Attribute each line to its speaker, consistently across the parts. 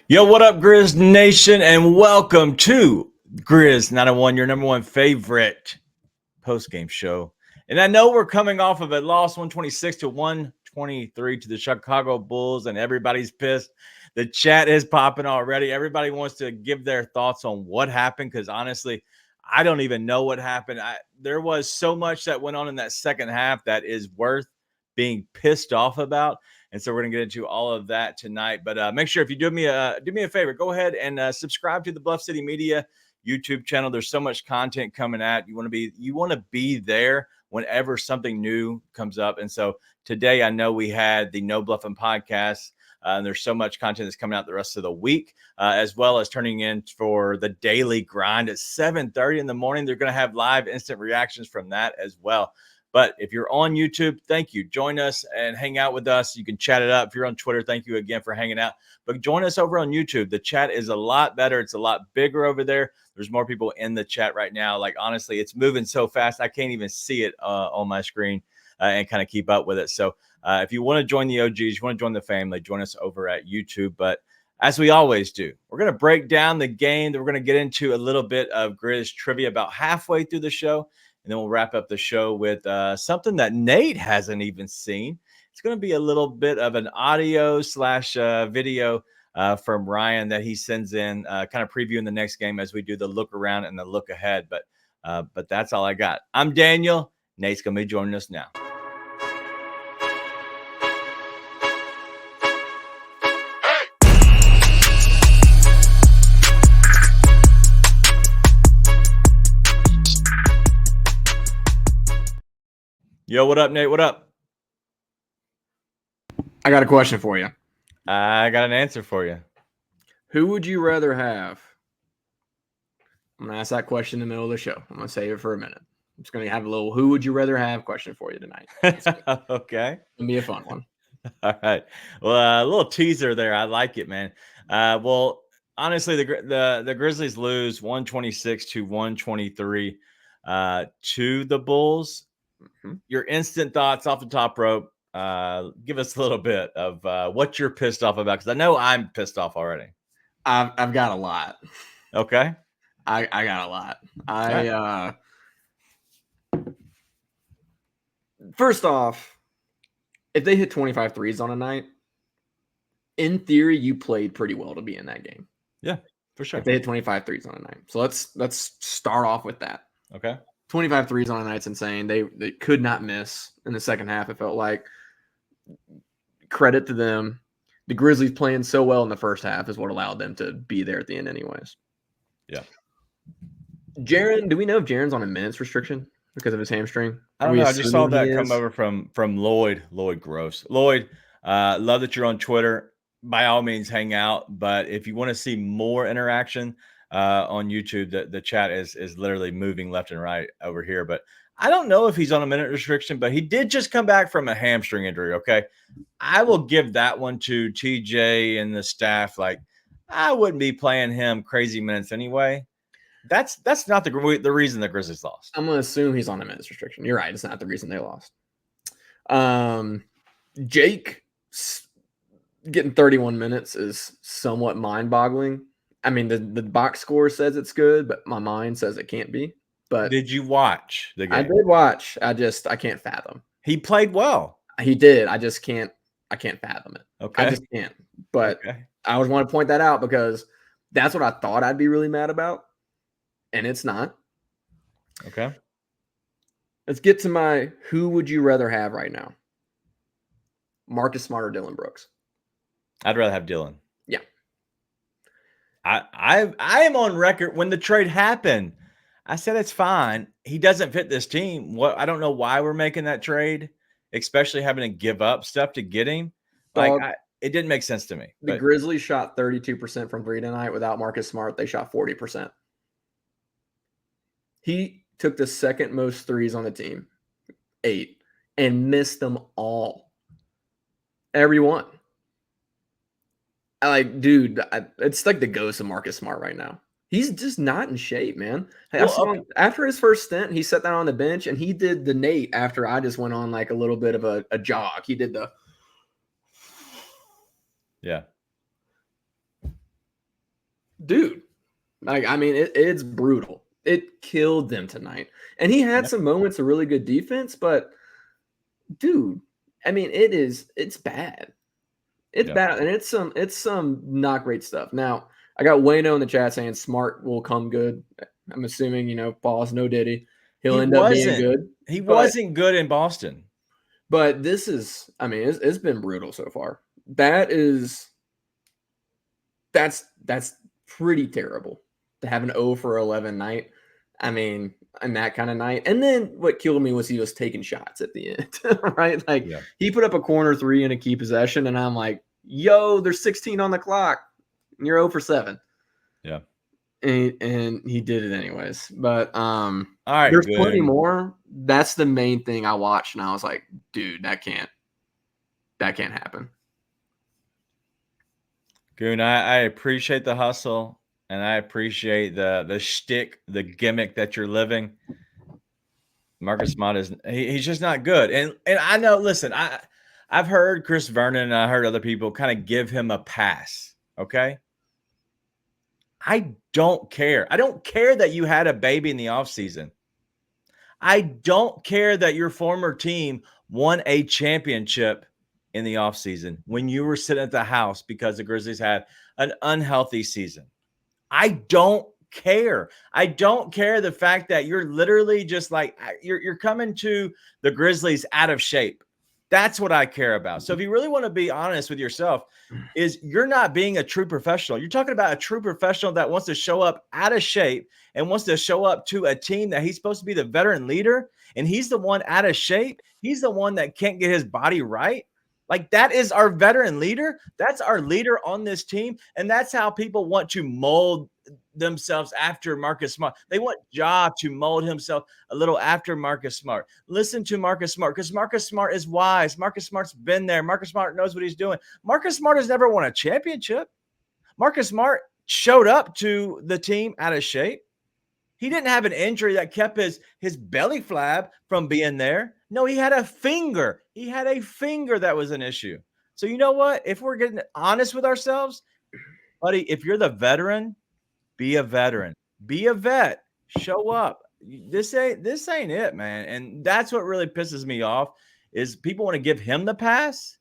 Speaker 1: Yo, what up, Grizz Nation, and welcome to Grizz 901, your number one favorite post-game show. And I know we're coming off of a loss 126 to 123 to the Chicago Bulls, and everybody's pissed. The chat is popping already. Everybody wants to give their thoughts on what happened because honestly, I don't even know what happened. There was so much that went on in that second half that is worth being pissed off about. And so we're gonna get into all of that tonight. But make sure if you do me a favor, go ahead and subscribe to the Bluff City Media YouTube channel. There's so much content coming out. You want to be there whenever something new comes up. And so today, I know we had the No Bluffing podcast. And there's so much content that's coming out the rest of the week, as well as turning in for the daily grind at 7:30 in the morning. They're going to have live instant reactions from that as well. But if you're on YouTube, thank you. Join us and hang out with us. You can chat it up. If you're on Twitter, thank you again for hanging out. But join us over on YouTube. The chat is a lot better. It's a lot bigger over there. There's more people in the chat right now. Like, honestly, it's moving so fast, I can't even see it on my screen and kind of keep up with it. So if you want to join the OGs, you want to join the family, join us over at YouTube. But as we always do, we're going to break down the game. We're going to get into a little bit of Grizz trivia about halfway through the show. And then we'll wrap up the show with something that Nate hasn't even seen. It's going to be a little bit of an audio / video from Ryan that he sends in, kind of previewing the next game as we do the look around and the look ahead. But that's all I got. I'm Daniel. Nate's going to be joining us now. Yo, what up, Nate? What up?
Speaker 2: I got a question for you.
Speaker 1: I got an answer for you.
Speaker 2: Who would you rather have? I'm going to ask that question in the middle of the show. I'm going to save it for a minute. I'm just going to have a little who would you rather have question for you tonight.
Speaker 1: Okay.
Speaker 2: It's going to be a fun one.
Speaker 1: All right. Well, a little teaser there. I like it, man. Well, honestly, the Grizzlies lose 126 to 123 to the Bulls. Mm-hmm. Your instant thoughts off the top rope. Give us a little bit of what you're pissed off about, because I know I'm pissed off already.
Speaker 2: I've got a lot.
Speaker 1: Okay.
Speaker 2: I got a lot. First off, if they hit 25 threes on a night, in theory, you played pretty well to be in that game.
Speaker 1: Yeah, for sure.
Speaker 2: If they hit 25 threes on a night. So let's start off with that.
Speaker 1: Okay.
Speaker 2: 25 threes on a night's insane. They could not miss in the second half. It felt like, credit to them. The Grizzlies playing so well in the first half is what allowed them to be there at the end anyways.
Speaker 1: Yeah.
Speaker 2: Jaren, do we know if Jaren's on a minutes restriction because of his hamstring?
Speaker 1: I don't know. I just saw that come over from Lloyd Gross. Lloyd, love that you're on Twitter. By all means, hang out. But if you want to see more interaction on YouTube, the chat is literally moving left and right over here. But I don't know if he's on a minute restriction, but he did just come back from a hamstring injury. Okay. I will give that one to TJ and the staff. Like, I wouldn't be playing him crazy minutes anyway. That's not the reason the Grizzlies lost.
Speaker 2: I'm going to assume he's on a minutes restriction. You're right. It's not the reason they lost. Jake getting 31 minutes is somewhat mind-boggling. I mean, the box score says it's good, but my mind says it can't be. But
Speaker 1: did you watch the game?
Speaker 2: I did watch. I can't fathom.
Speaker 1: He played well.
Speaker 2: He did. I can't fathom it.
Speaker 1: Okay.
Speaker 2: I just can't. But okay. I always want to point that out because that's what I thought I'd be really mad about. And it's not.
Speaker 1: Okay.
Speaker 2: Let's get to my who would you rather have right now? Marcus Smart or Dillon Brooks?
Speaker 1: I'd rather have Dillon.
Speaker 2: Yeah.
Speaker 1: I am on record when the trade happened. I said it's fine. He doesn't fit this team. I don't know why we're making that trade, especially having to give up stuff to get him. It didn't make sense to me.
Speaker 2: The Grizzlies shot 32% from three tonight. Without Marcus Smart, they shot 40%. He took the second most threes on the team, 8, and missed them all. Every one. It's like the ghost of Marcus Smart right now. He's just not in shape, man. After his first stint, he sat down on the bench and he did the Nate after I just went on like a little bit of a jog. He did the.
Speaker 1: Yeah.
Speaker 2: dude. Like, I mean, it's brutal. It killed them tonight. And he had
Speaker 1: Yep.
Speaker 2: some moments of really good defense, but dude, I mean, it's bad. It's
Speaker 1: Yep.
Speaker 2: bad, and it's some not great stuff. Now, I got Wayno in the chat saying Smart will come good. I'm assuming, pause, no Diddy. He'll
Speaker 1: He
Speaker 2: end up being
Speaker 1: wasn't.
Speaker 2: good.
Speaker 1: He
Speaker 2: But
Speaker 1: wasn't good in Boston.
Speaker 2: this is, I mean, it's been brutal so far. That's pretty terrible to have an 0 for 11 night. I mean, and that kind of night. And then what killed me was he was taking shots at the end, right? Like
Speaker 1: Yeah.
Speaker 2: he put up a corner 3 in a key possession, and I'm like, yo, there's 16 on the clock, and you're 0 for 7.
Speaker 1: Yeah.
Speaker 2: And he did it anyways. But
Speaker 1: All right,
Speaker 2: there's plenty
Speaker 1: Goon.
Speaker 2: more. That's the main thing I watched, and I was like, dude, that can't happen.
Speaker 1: Goon, I appreciate the hustle and I appreciate the shtick, the gimmick that you're living. Marcus Smart he's just not good. And I know, listen, I've heard Chris Vernon and I heard other people kind of give him a pass. Okay. I don't care. I don't care that you had a baby in the offseason. I don't care that your former team won a championship in the offseason when you were sitting at the house because the Grizzlies had an unhealthy season. I don't care. I don't care the fact that you're literally just like you're coming to the Grizzlies out of shape. That's what I care about. So if you really want to be honest with yourself, is you're not being a true professional. You're talking about a true professional that wants to show up out of shape and wants to show up to a team that he's supposed to be the veteran leader, and he's the one out of shape. He's the one that can't get his body right. Like that is our veteran leader. That's our leader on this team, and that's how people want to mold themselves after Marcus Smart. They want Ja to mold himself a little after Marcus Smart. Listen to Marcus Smart because Marcus Smart is wise. Marcus Smart's been there. Marcus Smart knows what he's doing. Marcus Smart has never won a championship. Marcus Smart showed up to the team out of shape. He didn't have an injury that kept his belly flab from being there. No, he had a finger. He had a finger that was an issue. So you know what? If we're getting honest with ourselves, buddy, if you're the veteran, be a veteran. Be a vet. Show up. This ain't it, man. And that's what really pisses me off is people want to give him the pass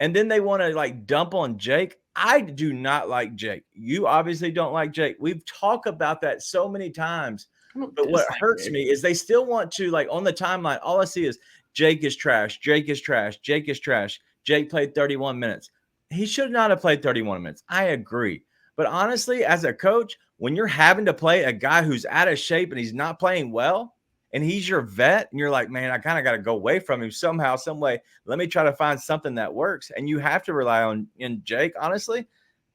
Speaker 1: and then they want to like dump on Jake. I do not like Jake. You obviously don't like Jake. We've talked about that so many times. But what hurts me is they still want to like on the timeline. All I see is Jake is trash. Jake is trash. Jake is trash. Jake played 31 minutes. He should not have played 31 minutes. I agree. But honestly, as a coach, when you're having to play a guy who's out of shape and he's not playing well, and he's your vet, and you're like, man, I kind of got to go away from him somehow, some way. Let me try to find something that works. And you have to rely on Jake. Honestly,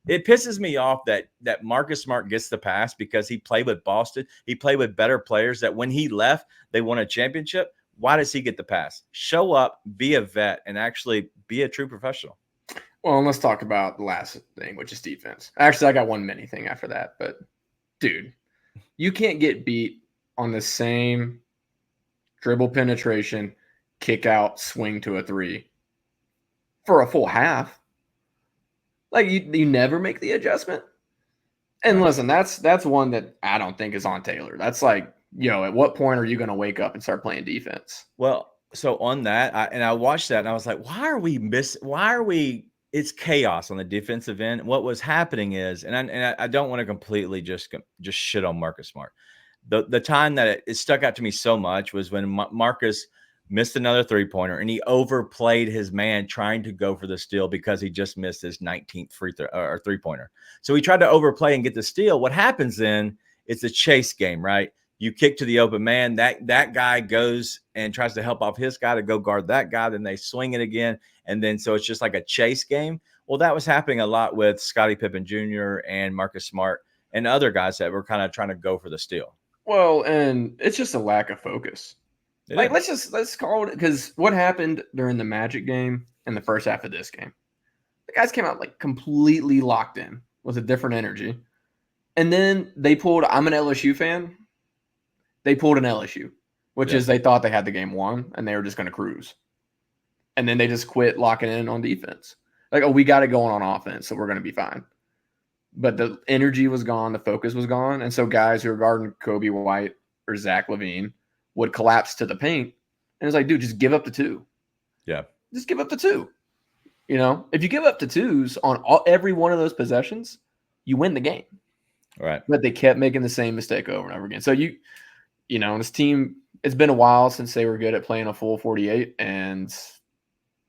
Speaker 1: it pisses me off that Marcus Smart gets the pass because he played with Boston. He played with better players that when he left, they won a championship. Why does he get the pass? Show up, be a vet, and actually be a true professional.
Speaker 2: Well, and let's talk about the last thing, which is defense. Actually, I got one mini thing after that. But, dude, you can't get beat on the same dribble penetration, kick out, swing to a 3 for a full half. Like, you never make the adjustment. And
Speaker 1: Right.
Speaker 2: listen, that's one that I don't think is on Taylor. That's like, at what point are you going to wake up and start playing defense?
Speaker 1: Well, so on that, I watched that and I was like, why are we it's chaos on the defensive end. What was happening is, and I don't want to completely just shit on Marcus Smart. The time that it stuck out to me so much was when Marcus missed another 3-pointer and he overplayed his man trying to go for the steal because he just missed his 19th free throw or 3-pointer. So he tried to overplay and get the steal. What happens then? It's a chase game, right? You kick to the open man. That guy goes and tries to help off his guy to go guard that guy. Then they swing it again. And then so it's just like a chase game. Well, that was happening a lot with Scottie Pippen Jr. and Marcus Smart and other guys that were kind of trying to go for the steal.
Speaker 2: Well, and it's just a lack of focus. Let's call it, because what happened during the Magic game and the first half of this game, the guys came out like completely locked in with a different energy. And then they pulled, I'm an LSU fan. They pulled an LSU, which is they thought they had the game won and they were just going to cruise. And then they just quit locking in on defense. Like, oh, we got it going on offense, so we're going to be fine. but the energy was gone, the focus was gone, and so guys who are guarding Kobe White or Zach LaVine would collapse to the paint, and it's like, dude, just give up the two.
Speaker 1: Yeah,
Speaker 2: just give up the two. You know, if you give up the twos on every one of those possessions, you win the game.
Speaker 1: right.
Speaker 2: But they kept making the same mistake over and over again. So you know, this team, it's been a while since they were good at playing a full 48, and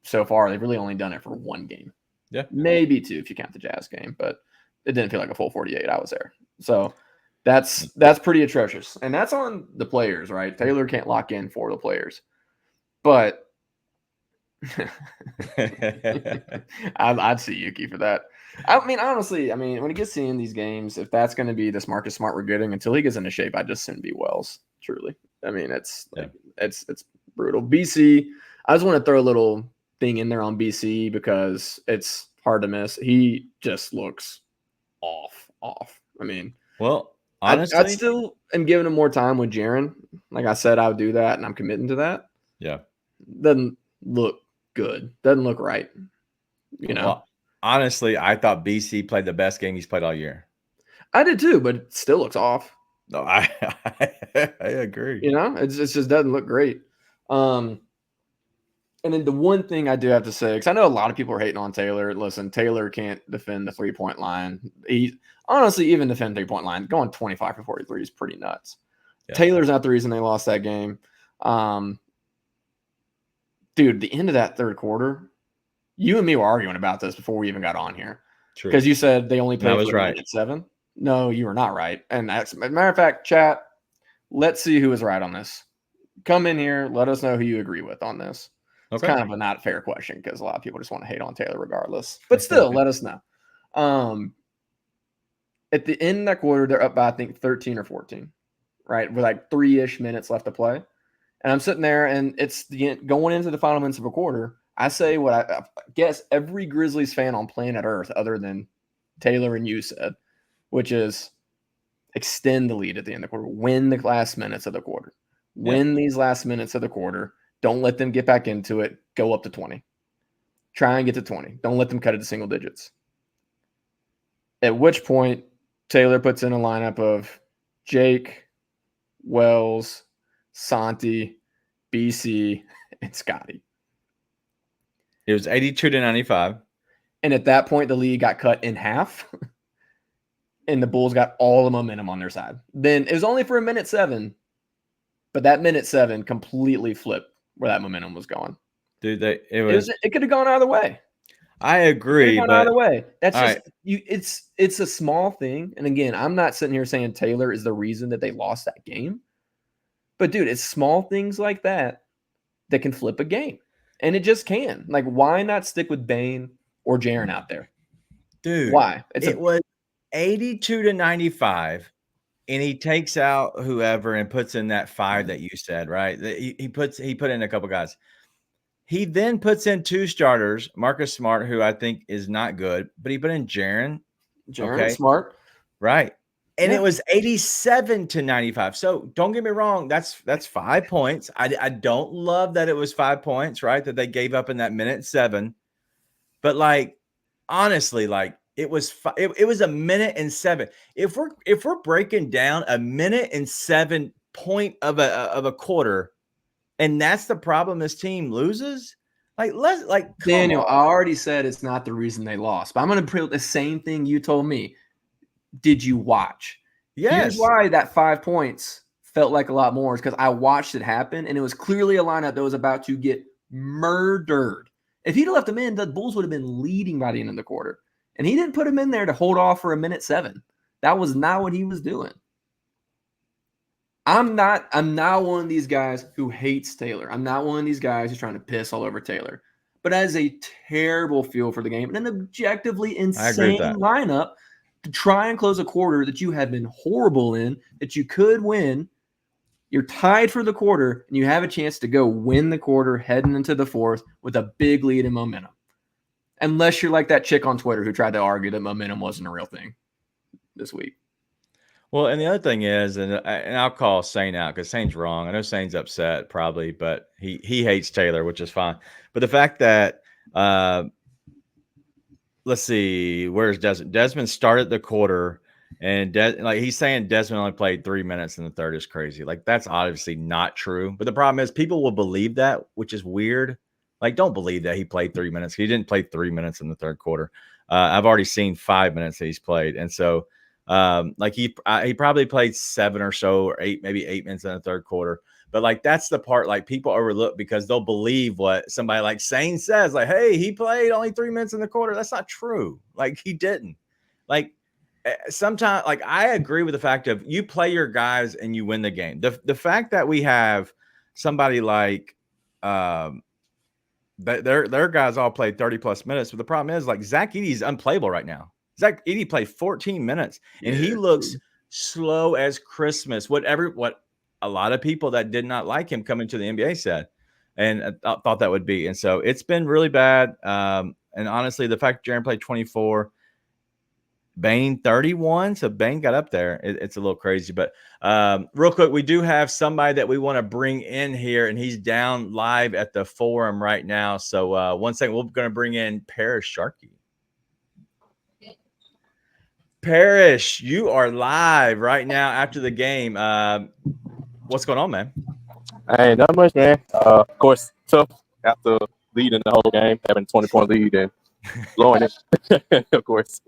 Speaker 2: so far they've really only done it for one game.
Speaker 1: Yeah,
Speaker 2: maybe two if you count the Jazz game, but it didn't feel like a full 48. I was there, so that's pretty atrocious, and that's on the players, right? Taylor can't lock in for the players, but I'd see Yuki for that. I mean, honestly, when he gets in these games, if that's going to be this Marcus Smart we're getting until he gets into shape, I'd just send B Wells. Truly, I mean, it's brutal. BC, I just want to throw a little thing in there on BC because it's hard to miss. He just looks off. I mean,
Speaker 1: well, honestly,
Speaker 2: I still am giving him more time with Jaren. Like I said, I would do that, and I'm committing to that.
Speaker 1: Yeah,
Speaker 2: doesn't look good. Doesn't look right. You know.
Speaker 1: Well, honestly, I thought BC played the best game he's played all year.
Speaker 2: I did too, but it still looks off.
Speaker 1: No, I agree.
Speaker 2: You know, it just doesn't look great. And then the one thing I do have to say, because I know a lot of people are hating on Taylor. Listen, Taylor can't defend the 3-point line. He honestly even defend 3-point line. Going 25 for 43 is pretty nuts. Yeah. Taylor's not the reason they lost that game. Dude, the end of that third quarter, you and me were arguing about this before we even got on here. True. Because you said they only played for right. 7. No, you were not right. And as a matter of fact, chat, let's see who is right on this. Come in here. Let us know who you agree with on this. Okay. It's kind of a not fair question because a lot of people just want to hate on Taylor regardless. But still, let us know. At the end of that quarter, they're up by, I think, 13 or 14, right? With like 3-ish minutes left to play. And I'm sitting there, and it's going into the final minutes of a quarter. I say what I guess every Grizzlies fan on planet Earth other than Taylor and you said, which is extend the lead at the end of the quarter. Win the last minutes of the quarter. Win these last minutes of the quarter. Don't let them get back into it. Go up to 20. Try and get to 20. Don't let them cut it to single digits. At which point, Taylor puts in a lineup of Jake, Wells, Santi, BC, and Scotty.
Speaker 1: It was 82-95.
Speaker 2: And at that point, the lead got cut in half. And the Bulls got all the momentum on their side. Then it was only for a minute 7. But that minute 7 completely flipped where that momentum was going.
Speaker 1: Dude, it
Speaker 2: could have gone either way.
Speaker 1: I agree.
Speaker 2: But either way. That's just it's a small thing. And again, I'm not sitting here saying Taylor is the reason that they lost that game. But dude, it's small things like that can flip a game. And it just can. Like, why not stick with Bane or Jaren out there?
Speaker 1: Dude.
Speaker 2: Why?
Speaker 1: It was 82-95. And he takes out whoever and puts in that 5 that you said, right? He put in a couple guys. He then puts in 2 starters, Marcus Smart, who I think is not good, but he put in Jaren.
Speaker 2: Smart.
Speaker 1: Right. And it was 87-95. So don't get me wrong. That's 5 points. I don't love that it was 5 points, right? That they gave up in that minute 7. But like, honestly, like it was a minute and 7. If we're breaking down a minute and 7 point of a quarter, and that's the problem this team loses.
Speaker 2: Daniel, I already said it's not the reason they lost, but I'm going to put the same thing you told me. Did you watch?
Speaker 1: Yes.
Speaker 2: Here's why that 5 points felt like a lot more is because I watched it happen, and it was clearly a lineup that was about to get murdered. If he'd left him in, the Bulls would have been leading by the end of the quarter. And he didn't put him in there to hold off for a minute 7. That was not what he was doing. I'm not one of these guys who hates Taylor. I'm not one of these guys who's trying to piss all over Taylor. But that is a terrible feel for the game and an objectively insane lineup to try and close a quarter that you have been horrible in, that you could win. You're tied for the quarter, and you have a chance to go win the quarter heading into the fourth with a big lead in momentum. Unless you're like that chick on Twitter who tried to argue that momentum wasn't a real thing this week.
Speaker 1: Well, and the other thing is, and I'll call Sane out because Sane's wrong. I know Sane's upset probably, but he hates Taylor, which is fine. But the fact that let's see, where's Desmond? Desmond started the quarter, and like he's saying Desmond only played 3 minutes in the third is crazy. Like that's obviously not true. But the problem is people will believe that, which is weird. Like, don't believe that he played 3 minutes. He didn't play 3 minutes in the third quarter. I've already seen 5 minutes that he's played, and so like he probably played 7 or so, or 8, maybe 8 minutes in the third quarter. But like that's the part like people overlook because they'll believe what somebody like Sane says, like, hey, he played only 3 minutes in the quarter. That's not true. Like he didn't. Like sometimes, like I agree with the fact of you play your guys and you win the game. The fact that we have somebody like their guys all played 30 plus minutes, but the problem is like Zach Edey's unplayable right now. Zach Edey played 14 minutes and he looks slow as Christmas. What a lot of people that did not like him coming to the NBA said, and I thought that would be. And so it's been really bad. And honestly, the fact Jaren played 24, Bane 31, so Bane got up there. It's a little crazy, but real quick, we do have somebody that we want to bring in here, and he's down live at the forum right now. So 1 second, we're going to bring in Parrish Sharkey. Parrish, you are live right now after the game. What's going on, man?
Speaker 3: Hey, not much, man. Of course, tough after leading the whole game, having a 20-point lead and blowing it, of course.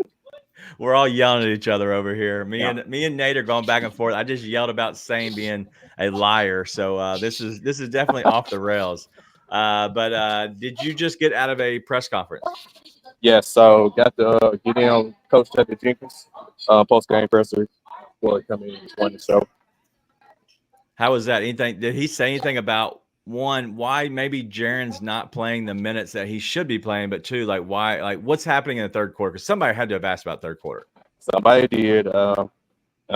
Speaker 1: We're all yelling at each other over here. Me and Nate are going back and forth. I just yelled about Sane being a liar. So this is definitely off the rails. But did you just get out of a press conference?
Speaker 3: Yeah, so got to get in on Coach Tucker Jenkins, post-game presser. Well, coming in and won the show.
Speaker 1: How was that? Anything? Did he say anything about one, why maybe Jaren's not playing the minutes that he should be playing, but two, like why, like what's happening in the third quarter? Because somebody had to have asked about third quarter.
Speaker 3: Somebody did. I'm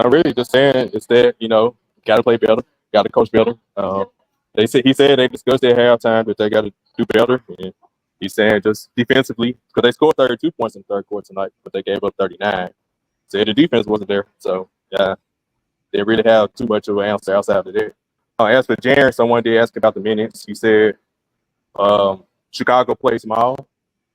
Speaker 3: really just saying it's that, got to play better, got to coach better. He said they discussed at halftime that they got to do better. And he's saying just defensively, because they scored 32 points in the third quarter tonight, but they gave up 39. So the defense wasn't there. So, yeah, they didn't really have too much of an answer outside of that. As for Jaren, someone did ask about the minutes. He said Chicago played small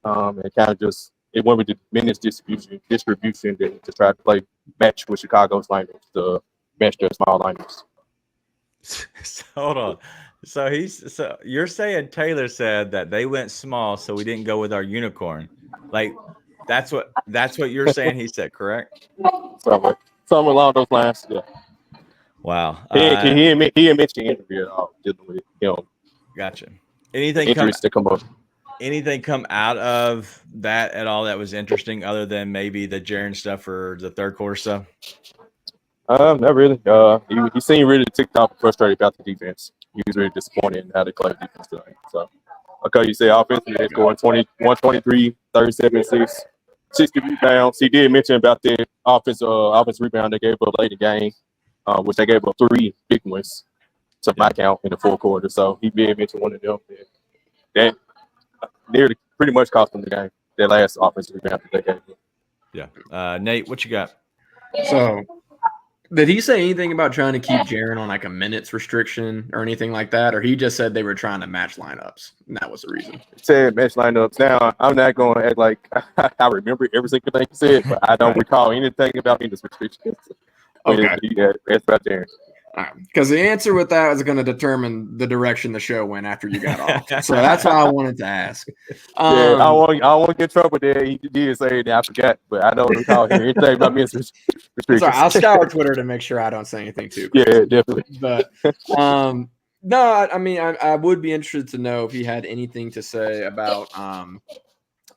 Speaker 3: and kind of just it went with the minutes distribution to try to play match with Chicago's lineups to match their small lineups.
Speaker 1: Hold on. So you're saying Taylor said that they went small, so we didn't go with our unicorn. Like that's what you're saying. He said, correct?
Speaker 3: Something along those lines. Yeah.
Speaker 1: Wow.
Speaker 3: He didn't mention the interview at all.
Speaker 1: Gotcha. Anything come out of that at all that was interesting, other than maybe the Jaren stuff or the third quarter stuff?
Speaker 3: Not really. He seemed really ticked off and frustrated about the defense. He was really disappointed in how they played defense tonight. So, okay, you say offensively they scored 123, 37, 6, 60 rebounds. He did mention about the offense rebound they gave up late in the game, which they gave up 3 big ones to my count in the fourth quarter. So he did mention one of them. That nearly pretty much cost them the game. Their last offensive rebound that they gave up.
Speaker 1: Yeah. Nate, what you got?
Speaker 2: So, did he say anything about trying to keep Jaren on like a minutes restriction or anything like that? Or he just said they were trying to match lineups and that was the reason?
Speaker 3: He said match lineups. Now, I'm not going to act like I remember every single thing he said, but I don't recall anything about minutes restrictions.
Speaker 2: Okay.
Speaker 3: That's about Jaren.
Speaker 2: Because the answer with that is going to determine the direction the show went after you got off. So that's why I wanted to ask.
Speaker 3: I won't get in trouble there. He did say that I forgot, but I don't recall hearing anything about minutes restrictions.
Speaker 2: Sorry, I'll scour Twitter to make sure I don't say anything too crazy.
Speaker 3: Yeah, definitely.
Speaker 2: But no, I mean, I would be interested to know if he had anything to say about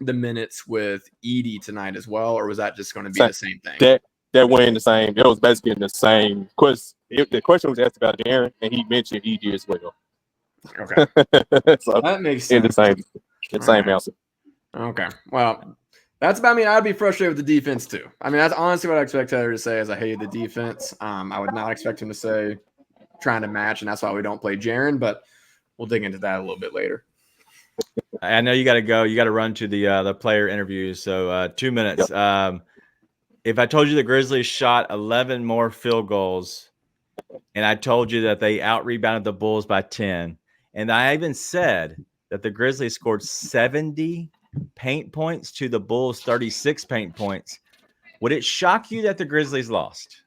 Speaker 2: the minutes with Edey tonight as well, or was that just going to be the same thing?
Speaker 3: That went in the same. It was basically in the same. The question was asked about Jaren, and he mentioned Edey as well.
Speaker 2: Okay,
Speaker 3: so
Speaker 2: that makes sense.
Speaker 3: In the same answer.
Speaker 2: Okay, well, that's about me. I'd be frustrated with the defense too. I mean, that's honestly what I expect Taylor to say. Is I hated the defense. I would not expect him to say trying to match, and that's why we don't play Jaren. But we'll dig into that a little bit later.
Speaker 1: I know you got to go. You got to run to the player interviews. So 2 minutes. Yep. If I told you the Grizzlies shot 11 more field goals, and I told you that they out-rebounded the Bulls by 10, and I even said that the Grizzlies scored 70 paint points to the Bulls' 36 paint points. Would it shock you that the Grizzlies lost?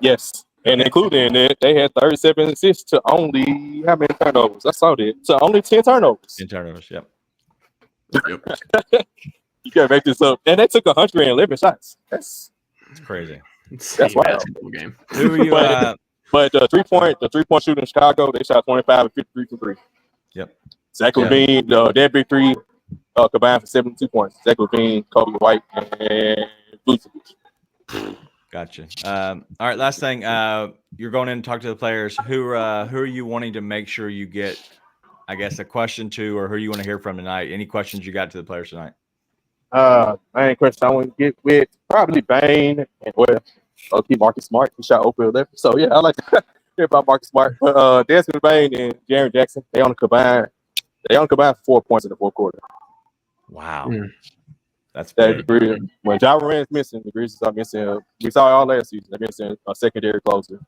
Speaker 3: Yes. And including it, they had 37 assists to only how many turnovers? I saw that. To only 10 turnovers.
Speaker 1: 10 turnovers, yep.
Speaker 3: You can't make this up. And they took 111 shots. That's
Speaker 1: crazy.
Speaker 3: That's wild.
Speaker 2: Game.
Speaker 1: Who are you?
Speaker 3: But the 3-point shooter in Chicago, they shot 25 and 53 from 3.
Speaker 1: Yep.
Speaker 3: Zach LaVine, that big 3 combined for 72 points. Zach LaVine, Kobe White, and Vucevic.
Speaker 1: Gotcha. All right, last thing. You're going in and talk to the players. Who are you wanting to make sure you get, I guess, a question to, or who you want to hear from tonight? Any questions you got to the players tonight?
Speaker 3: Main question I want to get with probably Bane and keep Marcus Smart. He shot over 11. So yeah, I like to hear about Marcus Smart. But Desmond Bane and Jaren Jackson, they only combined 4 points in the fourth quarter.
Speaker 1: Wow. That's
Speaker 3: big. When Ja Morant's missing, the Grizzlies are missing. We saw it all last season. They're missing a secondary closer.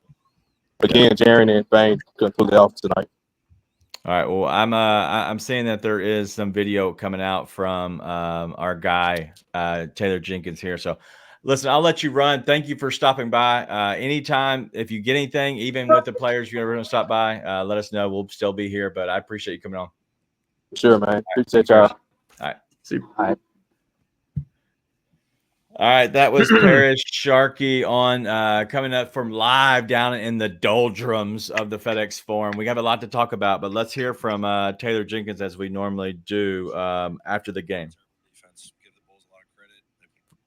Speaker 3: Again, Jaren and Bane couldn't pull it off tonight.
Speaker 1: All right. Well, I'm seeing that there is some video coming out from our guy Taylor Jenkins here. So, listen, I'll let you run. Thank you for stopping by. Anytime, if you get anything, even with the players, you're going to stop by. Let us know. We'll still be here. But I appreciate you coming on.
Speaker 3: Sure, man. Appreciate y'all.
Speaker 1: All right.
Speaker 3: See you. All right.
Speaker 1: All right, that was Paris Sharkey on coming up from live down in the doldrums of the FedEx Forum. We have a lot to talk about, but let's hear from Taylor Jenkins as we normally do after the game.
Speaker 4: Defense, give the Bulls a lot of credit.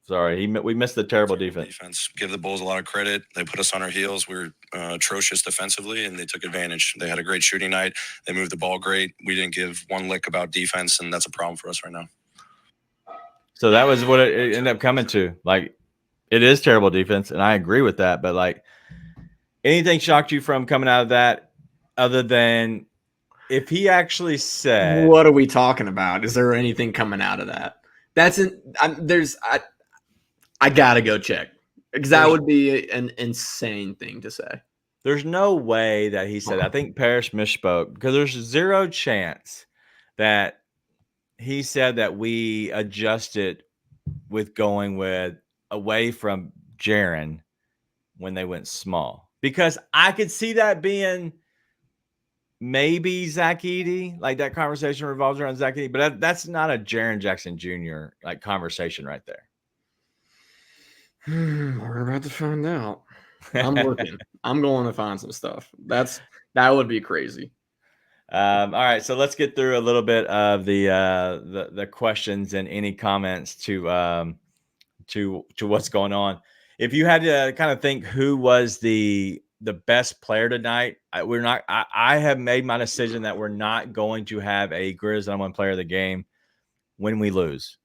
Speaker 1: Sorry, we missed the terrible defense.
Speaker 4: Give the Bulls a lot of credit. They put us on our heels. We were atrocious defensively, and they took advantage. They had a great shooting night. They moved the ball great. We didn't give one lick about defense, and that's a problem for us right now.
Speaker 1: So that was what it ended up coming to. Like, it is terrible defense, and I agree with that. But, like, anything shocked you from coming out of that other than if he actually said –
Speaker 2: what are we talking about? Is there anything coming out of that? I got to go check because that would be an insane thing to say.
Speaker 1: There's no way that he said – I think Parrish misspoke because there's zero chance that – he said that we adjusted with going away from Jaren when they went small, because I could see that being maybe Zach Edey, like that conversation revolves around Zach Edey, but that's not a Jaren Jackson Jr. like conversation right there.
Speaker 2: We're about to find out. I'm working. I'm going to find some stuff. That would be crazy.
Speaker 1: All right, so let's get through a little bit of the questions and any comments to what's going on. If you had to kind of think who was the best player tonight, I have made my decision that we're not going to have a Grizz #1 player of the game when we lose.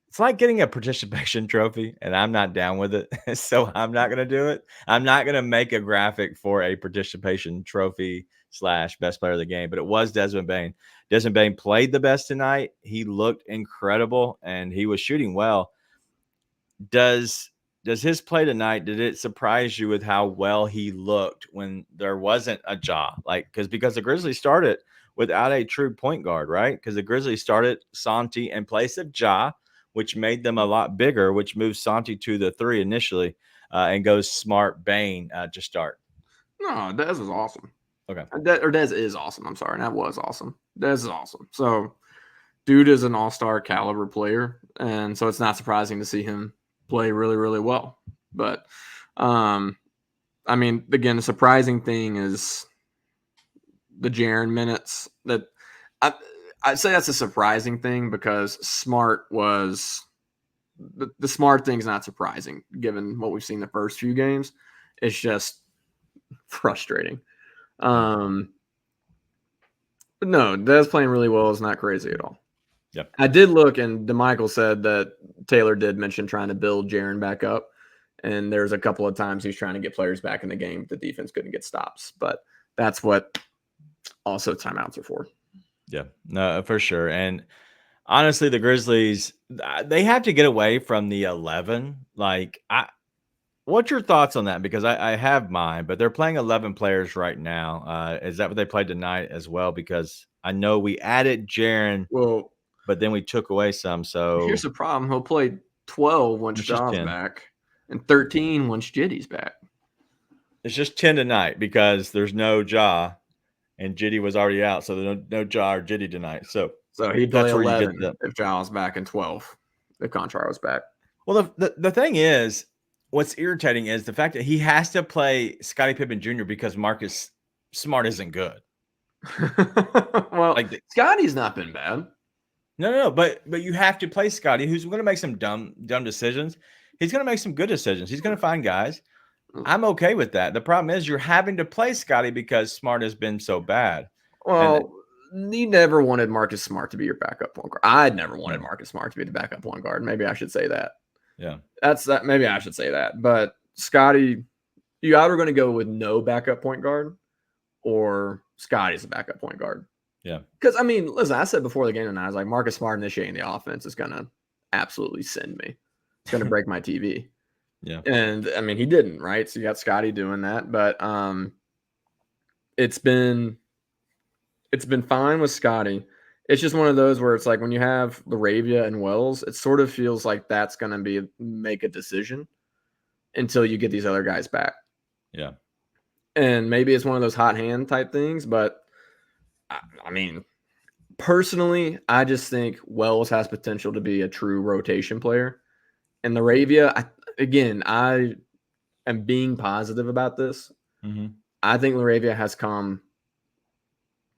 Speaker 1: It's like getting a participation trophy, and I'm not down with it, so I'm not going to do it. I'm not going to make a graphic for a participation trophy / best player of the game, but it was Desmond Bane. Desmond Bane played the best tonight. He looked incredible, and he was shooting well. Does his play tonight, did it surprise you with how well he looked when there wasn't a Ja? Because the Grizzlies started without a true point guard, right? Because the Grizzlies started Santi in place of Ja, which made them a lot bigger, which moves Santi to the 3 initially and goes Smart Bane to start.
Speaker 2: No, Dez was awesome.
Speaker 1: Okay.
Speaker 2: Dez is awesome. I'm sorry. That was awesome. Dez is awesome. So, dude is an all-star caliber player, and so it's not surprising to see him play really, really well. But, I mean, again, the surprising thing is the Jaren minutes. That I'd say that's a surprising thing because Smart was the Smart thing's not surprising given what we've seen the first few games. It's just frustrating. But no, Dez playing really well is not crazy at all.
Speaker 1: Yep.
Speaker 2: I did look, and DeMichael said that Taylor did mention trying to build Jaren back up, and there's a couple of times he's trying to get players back in the game. The defense couldn't get stops, but that's what also timeouts are for.
Speaker 1: Yeah, no, for sure. And honestly, the Grizzlies, they have to get away from the 11. What's your thoughts on that? Because I have mine, but they're playing 11 players right now. Is that what they played tonight as well? Because I know we added Jaren.
Speaker 2: Well,
Speaker 1: but then we took away some. So
Speaker 2: Here's the problem: he'll play 12 once
Speaker 1: It's just
Speaker 2: Jaw's
Speaker 1: 10.
Speaker 2: back, and 13 once Jitty's back.
Speaker 1: it's just 10 tonight because there's no Jaw, and Jitty was already out, so there's no Jaw or Jitty tonight. So
Speaker 2: So he'd play
Speaker 1: That's where you get
Speaker 2: 11
Speaker 1: the-
Speaker 2: if Jaw's back, and 12 if Contrar was back.
Speaker 1: well, the thing is, what's irritating is the fact that he has to play Scottie Pippen Jr. because Marcus Smart isn't good.
Speaker 2: Well,
Speaker 1: Like
Speaker 2: Scotty's not been bad.
Speaker 1: no, but you have to play Scotty, who's going to make some dumb decisions. He's going to make some good decisions. He's going to find guys. I'm okay with that. The problem is you're having to play Scotty because Smart has been so bad.
Speaker 2: Well, you never wanted Marcus Smart to be your backup point guard. I'd never wanted Marcus Smart to be the backup point guard. Maybe I should say that.
Speaker 1: Yeah.
Speaker 2: That's that. Maybe I should say that. But Scotty, you either going to go with no backup point guard or Scotty's a backup point guard.
Speaker 1: Yeah.
Speaker 2: Because, I mean, listen, I said before the game tonight, I was like, Marcus Smart initiating the offense is going to absolutely send me. It's going to break my TV.
Speaker 1: Yeah.
Speaker 2: And, I mean, he didn't, right? So you got Scotty doing that. But it's been fine with Scotty. It's just one of those where it's like when you have Laravia and Wells, it sort of feels like that's going to make a decision until you get these other guys back.
Speaker 1: Yeah.
Speaker 2: And maybe it's one of those hot hand type things, but I mean, personally, I just think Wells has potential to be a true rotation player. And Laravia, I am being positive about this.
Speaker 1: Mm-hmm.
Speaker 2: I think Laravia has come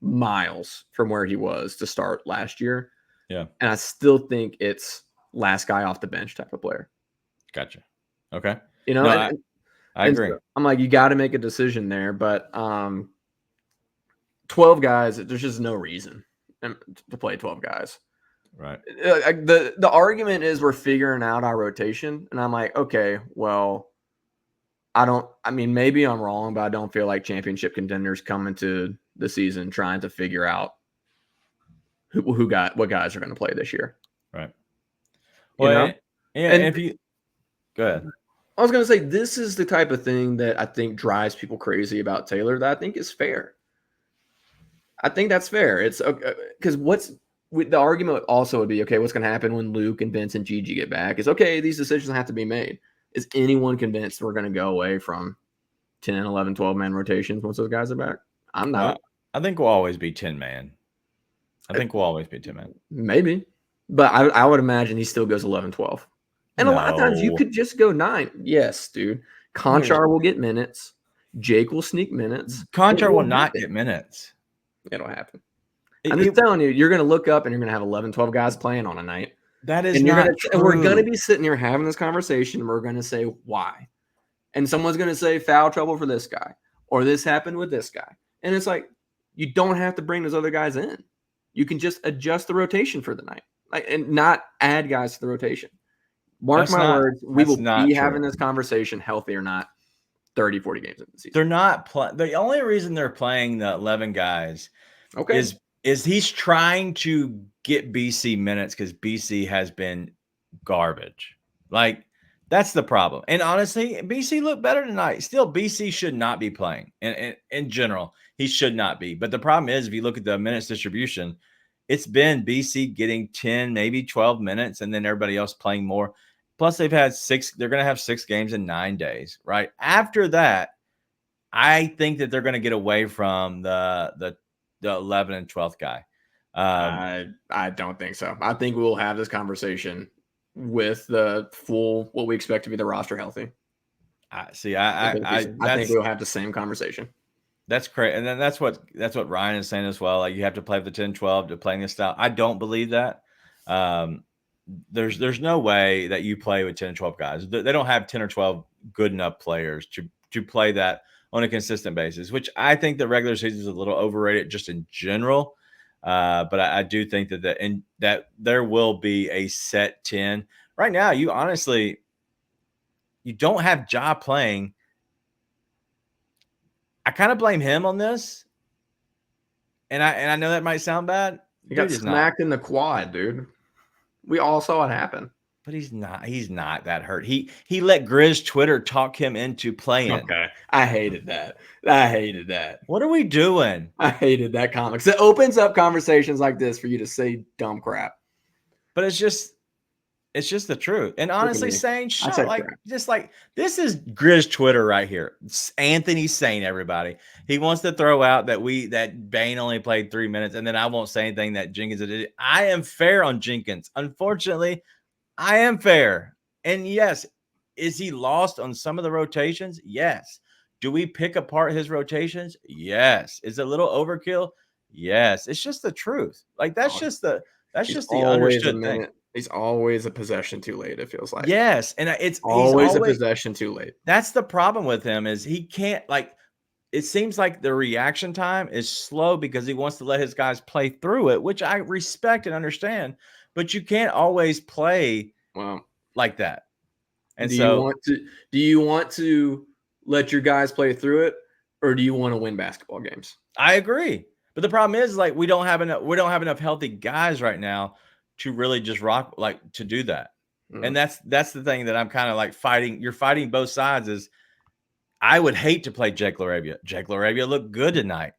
Speaker 2: miles from where he was to start last year.
Speaker 1: Yeah.
Speaker 2: And I still think it's last guy off the bench type of player.
Speaker 1: Gotcha. Okay.
Speaker 2: You know,
Speaker 1: No, I agree.
Speaker 2: So I'm like, you got to make a decision there, but 12 guys, there's just no reason to play 12 guys.
Speaker 1: Right.
Speaker 2: The argument is we're figuring out our rotation, and I'm like, okay, well, maybe I'm wrong, but I don't feel like championship contenders come into the season trying to figure out what guys are going to play this year.
Speaker 1: Right. Well,
Speaker 2: and
Speaker 1: if you go ahead.
Speaker 2: I was going to say, this is the type of thing that I think drives people crazy about Taylor that I think is fair. I think that's fair. It's because the argument also would be, okay, what's going to happen when Luke and Vince and Gigi get back is, okay, these decisions have to be made. Is anyone convinced we're going to go away from 10, 11, 12-man rotations once those guys are back? I'm not.
Speaker 1: I think we'll always be 10-man. I think we'll always be 10-man.
Speaker 2: Maybe. But I would imagine he still goes 11, 12. And a lot of times you could just go 9. Yes, dude. Conchar will get minutes. Jake will sneak minutes.
Speaker 1: Conchar will not get minutes.
Speaker 2: It'll happen. I'm just telling you, you're going to look up and you're going to have 11, 12 guys playing on a night.
Speaker 1: That is not true.
Speaker 2: And we're going to be sitting here having this conversation. And we're going to say, why? And someone's going to say foul trouble for this guy. Or this happened with this guy. And it's like, you don't have to bring those other guys in. You can just adjust the rotation for the night. And not add guys to the rotation. Mark my words, we will be having this conversation, healthy or not, 30, 40 games in the season.
Speaker 1: They're not the only reason they're playing the 11 guys is he's trying to get BC minutes because BC has been garbage. Like, that's the problem. And honestly, BC looked better tonight. Still, BC should not be playing. In general, he should not be. But the problem is, if you look at the minutes distribution, it's been BC getting 10, maybe 12 minutes, and then everybody else playing more. Plus, they've had 6. They're going to have 6 games in 9 days, right? After that, I think that they're going to get away from the 11 and 12th guy.
Speaker 2: I don't think so. I think we'll have this conversation with the full what we expect to be the roster healthy.
Speaker 1: I think
Speaker 2: we'll have the same conversation.
Speaker 1: That's great. And then that's what Ryan is saying as well. Like, you have to play with the 10-12 to playing this style. I don't believe that. There's no way that you play with 10 and 12 guys. They don't have 10 or 12 good enough players to play that on a consistent basis, which I think the regular season is a little overrated just in general. But I do think that there will be a set 10. Right now, you don't have Ja playing. I kind of blame him on this. And I know that might sound bad.
Speaker 2: He got smacked in the quad, dude. We all saw it happen.
Speaker 1: But he's not that hurt. He let Grizz Twitter talk him into playing.
Speaker 2: Okay. I hated that.
Speaker 1: What are we doing?
Speaker 2: I hated that comment. It opens up conversations like this for you to say dumb crap.
Speaker 1: But it's just the truth. And honestly,
Speaker 2: me.
Speaker 1: saying
Speaker 2: I
Speaker 1: shut
Speaker 2: said
Speaker 1: like
Speaker 2: crap.
Speaker 1: just like this is Grizz Twitter right here. It's Anthony saying everybody. He wants to throw out that Bain only played 3 minutes, and then I won't say anything that Jenkins did. I am fair on Jenkins. Unfortunately, I am fair. And yes, is he lost on some of the rotations? Yes. Do we pick apart his rotations? Yes. Is it a little overkill? Yes. It's just the truth. Like that's just the understood thing.
Speaker 2: He's always a possession too late, it feels like.
Speaker 1: Yes, and he's
Speaker 2: Always a possession too late.
Speaker 1: That's the problem with him is he can't it seems like the reaction time is slow because he wants to let his guys play through it, which I respect and understand, but you can't always play like that. And
Speaker 2: do you want to let your guys play through it, or do you want to win basketball games?
Speaker 1: I agree. But the problem is like we don't have enough healthy guys right now to really just rock to do that. And that's the thing that I'm kind of like fighting. You're fighting both sides. Is I would hate to play Jake LaRavia. Jake LaRavia looked good tonight.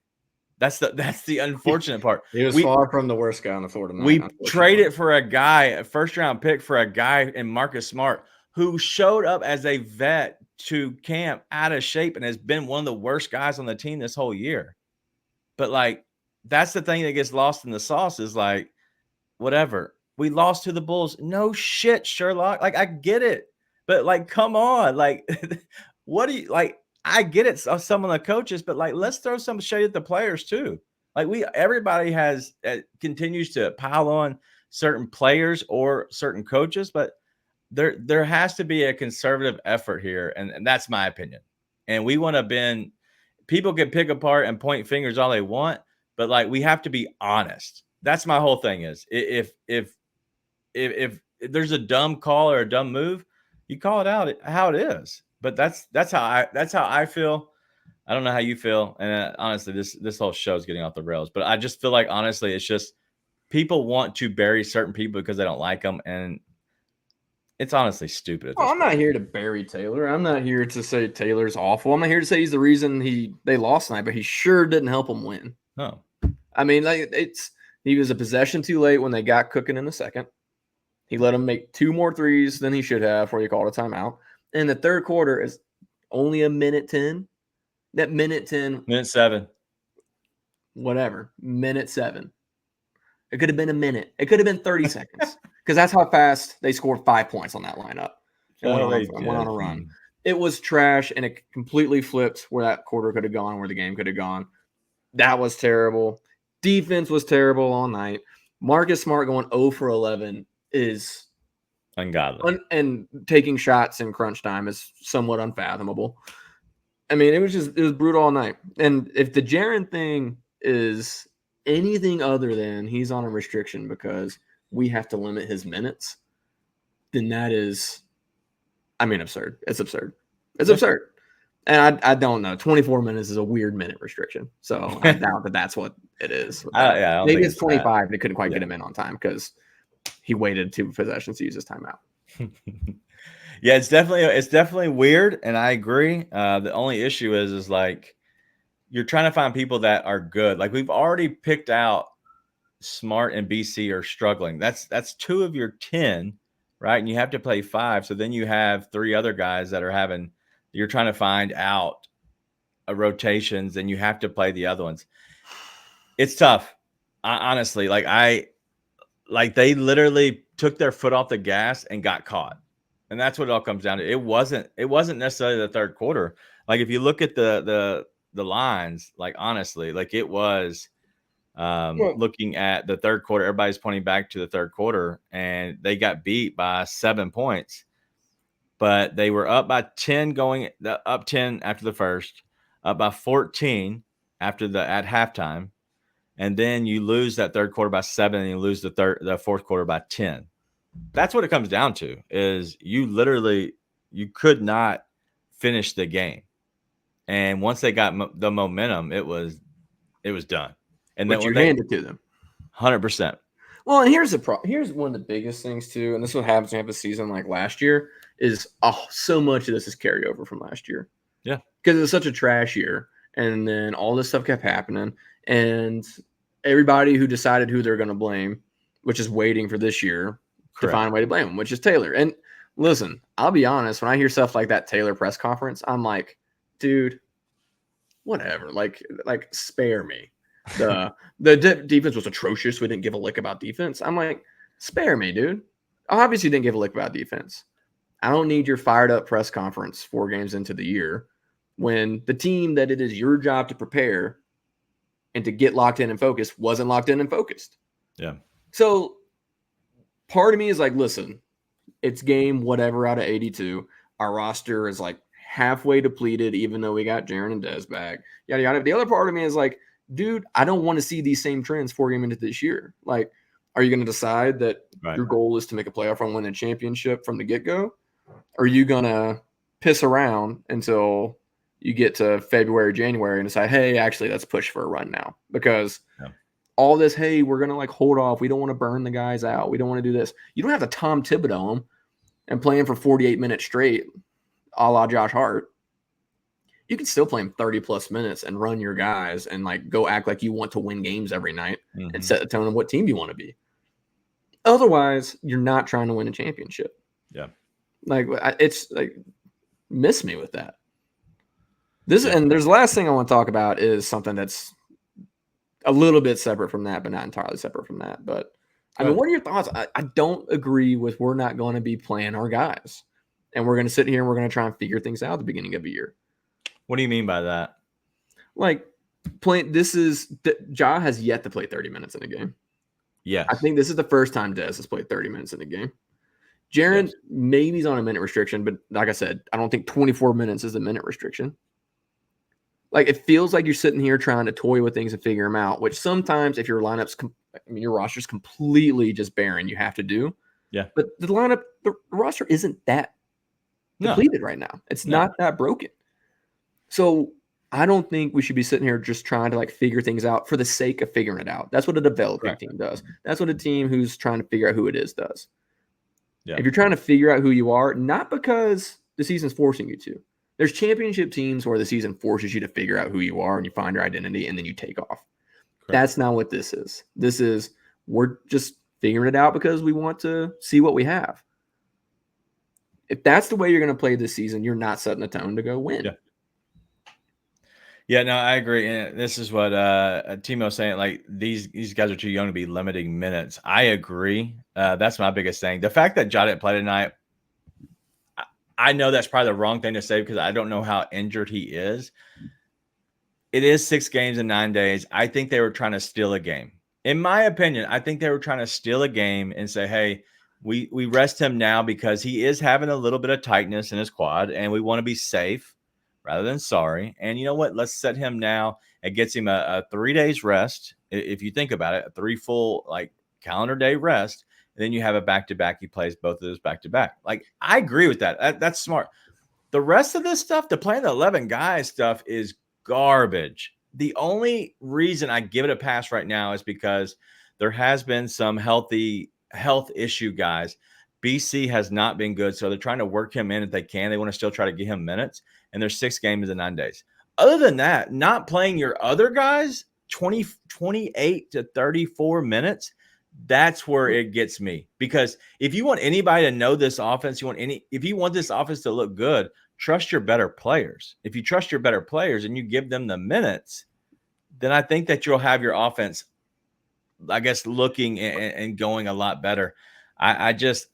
Speaker 1: That's the unfortunate part.
Speaker 2: He was far from the worst guy on the floor tonight.
Speaker 1: We traded for a first round pick for a guy in Marcus Smart who showed up as a vet to camp out of shape and has been one of the worst guys on the team this whole year. But like that's the thing that gets lost in the sauce is like whatever. We lost to the Bulls. No shit, Sherlock. Like, I get it. But, like, come on. Like, what do you – like, I get it, some of the coaches, but, like, let's throw some shade at the players too. Like, everybody has continues to pile on certain players or certain coaches, but there has to be a conservative effort here, and that's my opinion. And we want to bend – people can pick apart and point fingers all they want, but, like, we have to be honest. That's my whole thing is if there's a dumb call or a dumb move, you call it out how it is. But that's how I feel. I don't know how you feel. And honestly, this whole show is getting off the rails. But I just feel like honestly, it's just people want to bury certain people because they don't like them, and it's honestly stupid.
Speaker 2: I'm not here to bury Taylor. I'm not here to say Taylor's awful. I'm not here to say he's the reason they lost tonight, but he sure didn't help them win.
Speaker 1: No,
Speaker 2: I mean, like he was a possession too late when they got cooking in the second. He let him make 2 more threes than he should have before you called a timeout. And the third quarter is only a minute 10. That minute 10.
Speaker 1: Minute 7.
Speaker 2: Whatever. Minute 7. It could have been a minute. It could have been 30 seconds. Because that's how fast they scored 5 points on that lineup. And went on a run. It was trash, and it completely flipped where that quarter could have gone, where the game could have gone. That was terrible. Defense was terrible all night. Marcus Smart going 0 for 11 is
Speaker 1: ungodly.
Speaker 2: And taking shots in crunch time is somewhat unfathomable. I mean, it was brutal all night. And if the Jaren thing is anything other than he's on a restriction because we have to limit his minutes, then that is, I mean, absurd. It's absurd. It's absurd. And I don't know. 24 minutes is a weird minute restriction. So I doubt that that's what it is. Maybe it's 25. They couldn't quite get him in on time because he waited 2 possessions to use his timeout.
Speaker 1: Yeah, it's definitely weird, and I agree. The only issue is like you're trying to find people that are good. Like we've already picked out Smart and BC are struggling. That's 2 of your 10, right? And you have to play 5. So then you have 3 other guys that are you're trying to find out rotations, and you have to play the other ones. It's tough. Honestly, they literally took their foot off the gas and got caught. And that's what it all comes down to. It wasn't necessarily the third quarter. Like if you look at the lines, like honestly, like it was looking at the third quarter, everybody's pointing back to the third quarter, and they got beat by 7 points. But they were up by 10 up 10 after the first, up by 14 at halftime. And then you lose that third quarter by 7, and you lose the fourth quarter by 10. That's what it comes down to. Is you could not finish the game, and once they got the momentum, it was done. And
Speaker 2: then you handed it to them,
Speaker 1: 100%.
Speaker 2: Well, and here's one of the biggest things too, and this is what happens when you have a season like last year. Is so much of this is carryover from last year.
Speaker 1: Yeah,
Speaker 2: because it was such a trash year, and then all this stuff kept happening. And everybody who decided who they're going to blame, which is waiting for this year, to find a way to blame him, which is Taylor. And listen, I'll be honest, when I hear stuff like that Taylor press conference, I'm like, dude, whatever. Like spare me. The defense was atrocious. We didn't give a lick about defense. I'm like, spare me, dude. Obviously didn't give a lick about defense. I don't need your fired up press conference 4 games into the year when the team that it is your job to prepare and to get locked in and focused wasn't locked in and focused.
Speaker 1: Yeah.
Speaker 2: So part of me is like, listen, it's game whatever out of 82. Our roster is like halfway depleted, even though we got Jaren and Dez back. Yada, yada. The other part of me is like, dude, I don't want to see these same trends 4 games into this year. Like, are you going to decide that your goal is to make a playoff run, win a championship from the get-go? Or are you going to piss around until you get to February, January and decide, hey, actually, let's push for a run now? Because all this, hey, we're going to like hold off. We don't want to burn the guys out. We don't want to do this. You don't have to Tom Thibodeau them and play him for 48 minutes straight, a la Josh Hart. You can still play him 30-plus minutes and run your guys and like go act like you want to win games every night and set the tone of what team you want to be. Otherwise, you're not trying to win a championship.
Speaker 1: Yeah.
Speaker 2: Like, it's like, miss me with that. And there's the last thing I want to talk about is something that's a little bit separate from that, but not entirely separate from that. But I mean, what are your thoughts? I don't agree with we're not going to be playing our guys. And we're going to sit here and we're going to try and figure things out at the beginning of a year.
Speaker 1: What do you mean by that?
Speaker 2: Like, Ja has yet to play 30 minutes in a game.
Speaker 1: Yes.
Speaker 2: I think this is the first time Dez has played 30 minutes in a game. Jaren, maybe he's on a minute restriction, but like I said, I don't think 24 minutes is a minute restriction. Like, it feels like you're sitting here trying to toy with things and figure them out, which sometimes if your lineup's, your roster's completely just barren, you have to do.
Speaker 1: Yeah.
Speaker 2: But the roster isn't that depleted right now. It's not that broken. So I don't think we should be sitting here just trying to like figure things out for the sake of figuring it out. That's what a developing team does. That's what a team who's trying to figure out who it is does. Yeah. If you're trying to figure out who you are, not because the season's forcing you to. There's championship teams where the season forces you to figure out who you are and you find your identity and then you take off. Correct. That's not what this is. This is we're just figuring it out because we want to see what we have. If that's the way you're going to play this season, you're not setting the tone to go win.
Speaker 1: Yeah. Yeah, no, I agree. And this is what Timo's saying. Like, these guys are too young to be limiting minutes. I agree. That's my biggest thing. The fact that Ja didn't play tonight, I know that's probably the wrong thing to say because I don't know how injured he is. It is 6 games in 9 days. I think they were trying to steal a game. In my opinion, I think they were trying to steal a game and say, hey, we rest him now because he is having a little bit of tightness in his quad, and we want to be safe rather than sorry. And you know what? Let's set him now. It gets him a 3 days rest. If you think about it, a 3 full like calendar day rest. And then you have a back-to-back. He plays both of those back-to-back. Like, I agree with that. That's smart. The rest of this stuff, the playing the 11 guys stuff is garbage. The only reason I give it a pass right now is because there has been some health issue guys. BC has not been good, so they're trying to work him in if they can. They want to still try to get him minutes, and there's 6 games in 9 days. Other than that, not playing your other guys 28 to 34 minutes, that's where it gets me. Because if you want anybody to know this offense, if you want this offense to look good, trust your better players. If you trust your better players and you give them the minutes, then I think that you'll have your offense, I guess, looking and going a lot better. I just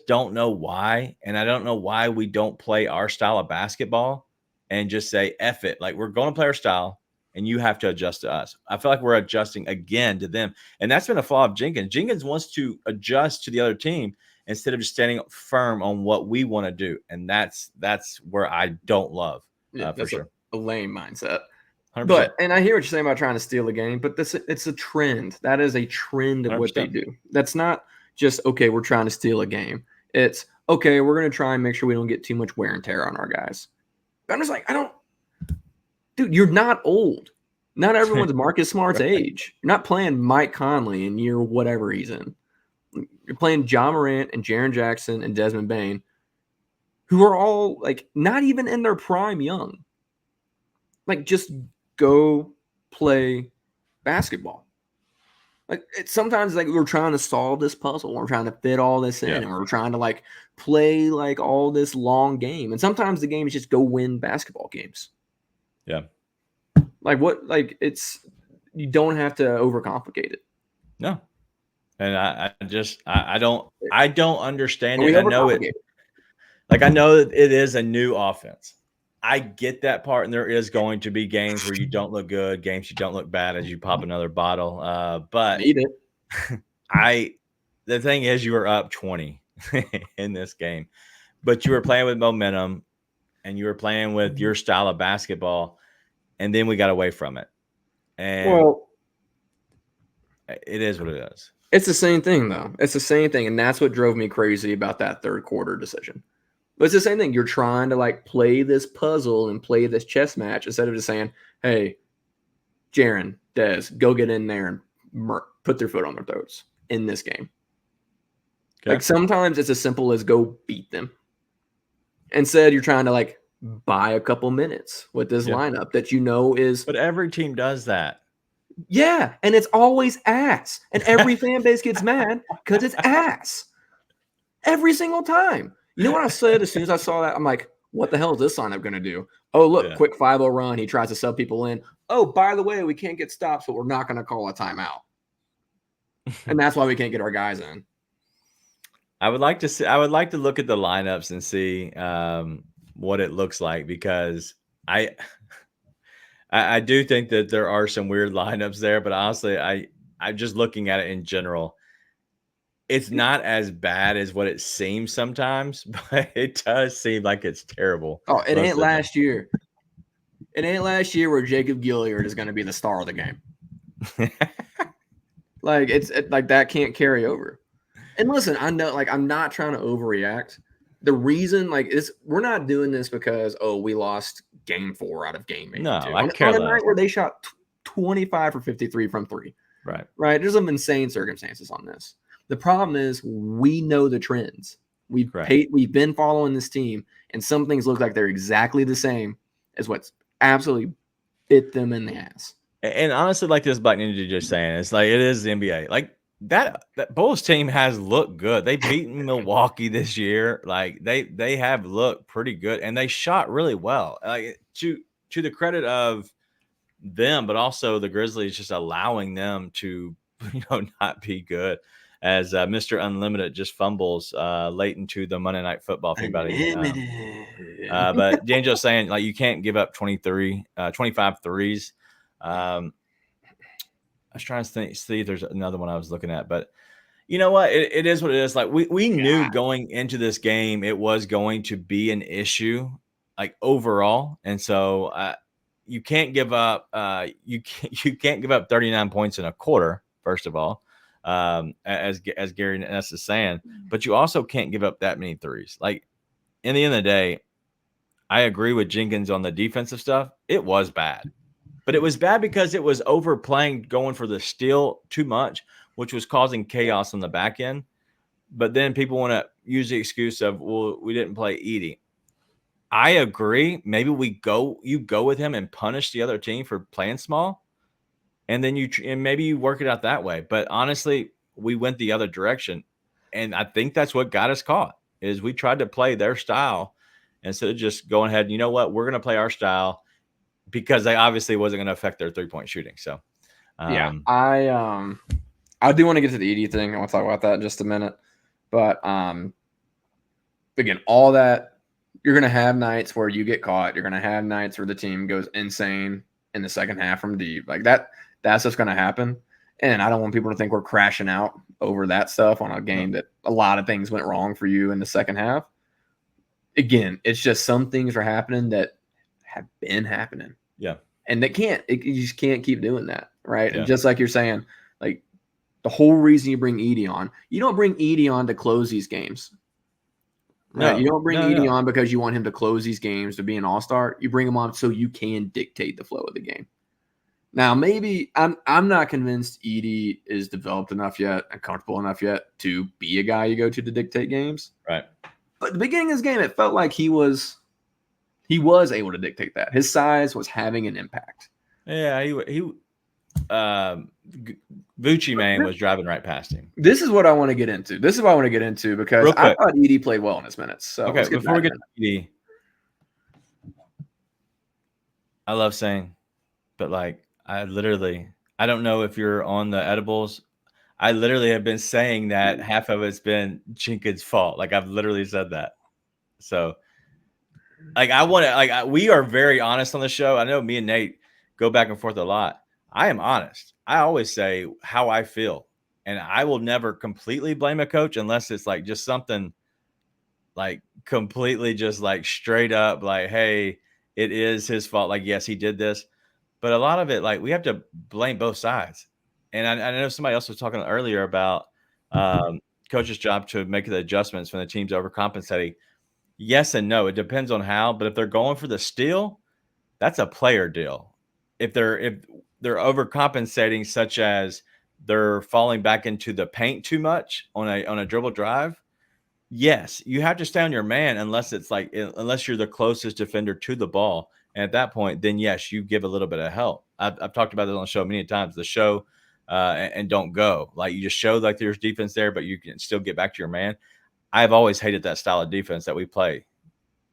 Speaker 1: don't know why. And I don't know why we don't play our style of basketball and just say, F it. Like, we're going to play our style and you have to adjust to us. I feel like we're adjusting again to them. And that's been a flaw of Jenkins. Jenkins wants to adjust to the other team instead of just standing firm on what we want to do. And that's where I don't love, for sure.
Speaker 2: A lame mindset.
Speaker 1: 100%.
Speaker 2: But, and I hear what you're saying about trying to steal a game, but it's a trend. That is a trend of 100%. What they do. That's not just, okay, we're trying to steal a game. It's, okay, we're going to try and make sure we don't get too much wear and tear on our guys. But I'm just like, dude, you're not old. Not everyone's Marcus Smart's age. You're not playing Mike Conley in year whatever he's in. You're playing John Morant and Jaren Jackson and Desmond Bane, who are all like not even in their prime young. Like, just go play basketball. Like sometimes like we're trying to solve this puzzle, we're trying to fit all this in, and we're trying to like play like all this long game. And sometimes the game is just go win basketball games.
Speaker 1: Yeah.
Speaker 2: Like what? Like you don't have to overcomplicate it.
Speaker 1: No. And I don't understand
Speaker 2: We
Speaker 1: it. I know it.
Speaker 2: overcomplicate it.
Speaker 1: Like I know that it is a new offense. I get that part, and there is going to be games where you don't look good, games you don't look bad as you pop another bottle. But
Speaker 2: Need it.
Speaker 1: the thing is, you were up 20 in this game, but you were playing with momentum, and you were playing with your style of basketball, and then we got away from it. And it is what it is.
Speaker 2: It's the same thing, though. It's the same thing, and that's what drove me crazy about that third quarter decision. But it's the same thing. You're trying to like play this puzzle and play this chess match instead of just saying, "Hey, Jaren, Dez, go get in there and put their foot on their throats in this game." Okay. Like sometimes it's as simple as go beat them. Instead, you're trying to like buy a couple minutes with this lineup that you know is.
Speaker 1: But every team does that.
Speaker 2: Yeah, and it's always ass, and every fan base gets mad because it's ass every single time. You know what I said as soon as I saw that? I'm like, what the hell is this lineup going to do? Oh, look, quick 5-0 run. He tries to sub people in. Oh, by the way, we can't get stops, but we're not going to call a timeout. And that's why we can't get our guys in.
Speaker 1: I would like to look at the lineups and see what it looks like, because I do think that there are some weird lineups there, but honestly, I'm just looking at it in general. It's not as bad as what it seems sometimes, but it does seem like it's terrible.
Speaker 2: Oh, it ain't last year. It ain't last year where Jacob Gilliard is going to be the star of the game. Like like that can't carry over. And listen, I know, like, I'm not trying to overreact. The reason, like, is we're not doing this because we lost game 4 out of game 8.
Speaker 1: No,
Speaker 2: I care less. On a night where they shot 25 for 53 from 3. Right. There's some insane circumstances on this. The problem is we know the trends. We've been following this team, and some things look like they're exactly the same as what's absolutely bit them in the ass.
Speaker 1: And honestly, like this Black Ninja just saying, it's like it is the NBA. Like that Bulls team has looked good. They've beaten Milwaukee this year. Like they have looked pretty good, and they shot really well. Like to the credit of them, but also the Grizzlies just allowing them to not be good. As Mr. Unlimited just fumbles late into the Monday Night Football. But D'Angelo's saying, like, you can't give up 25 threes. I was trying to see if there's another one I was looking at, but you know what? It is what it is. Like we knew going into this game it was going to be an issue, like overall, and so you can't give up. You can't give up 39 points in a quarter. First of all. As Gary Ness is saying, but you also can't give up that many threes. Like in the end of the day, I agree with Jenkins on the defensive stuff. It was bad, but it was bad because it was overplaying, going for the steal too much, which was causing chaos on the back end. But then people want to use the excuse of, well, we didn't play Edey. I agree. Maybe you go with him and punish the other team for playing small. And then maybe you work it out that way. But honestly, we went the other direction. And I think that's what got us caught, is we tried to play their style instead of just going ahead. You know what? We're going to play our style, because they obviously wasn't going to affect their 3-point shooting. So,
Speaker 2: I do want to get to the Edey thing. I want to talk about that in just a minute. But again, all that, you're going to have nights where you get caught. You're going to have nights where the team goes insane in the second half from deep. Like that. That's what's going to happen. And I don't want people to think we're crashing out over that stuff on a game that a lot of things went wrong for you in the second half. Again, it's just some things are happening that have been happening.
Speaker 1: Yeah.
Speaker 2: And you just can't keep doing that. Right.
Speaker 1: Yeah.
Speaker 2: And just like you're saying, like the whole reason you bring Edey on, you don't bring Edey on to close these games. Right? No, you don't bring Edey on because you want him to close these games to be an all-star. You bring him on so you can dictate the flow of the game. Now, maybe I'm not convinced Edey is developed enough yet and comfortable enough yet to be a guy you go to dictate games.
Speaker 1: Right.
Speaker 2: But at the beginning of this game, it felt like he was able to dictate that. His size was having an impact.
Speaker 1: Yeah, he Vucci man was driving right past him.
Speaker 2: This is what I want to get into. This is what I want to get into because
Speaker 1: Real
Speaker 2: I
Speaker 1: quick.
Speaker 2: thought Edie played well in his minutes. So
Speaker 1: Okay,
Speaker 2: let's get
Speaker 1: before we
Speaker 2: back
Speaker 1: get to ED, I love saying, but like I don't know if you're on the edibles. I literally have been saying that half of it's been Jenkins' fault. Like I've literally said that. So like I want to we are very honest on the show. I know me and Nate go back and forth a lot. I am honest. I always say how I feel, and I will never completely blame a coach unless it's like just something like completely just like straight up like, hey, it is his fault. Like, yes, he did this, but a lot of it, like, we have to blame both sides. And I know somebody else was talking earlier about coach's job to make the adjustments when the team's overcompensating. Yes and no. It depends on how. But if they're going for the steal, that's a player deal. If they're overcompensating, such as they're falling back into the paint too much on a dribble drive, yes, you have to stay on your man unless you're the closest defender to the ball. And at that point, then yes, you give a little bit of help. I've talked about this on the show many times. The show and don't go. Like you just show like there's defense there, but you can still get back to your man. I've always hated that style of defense that we play.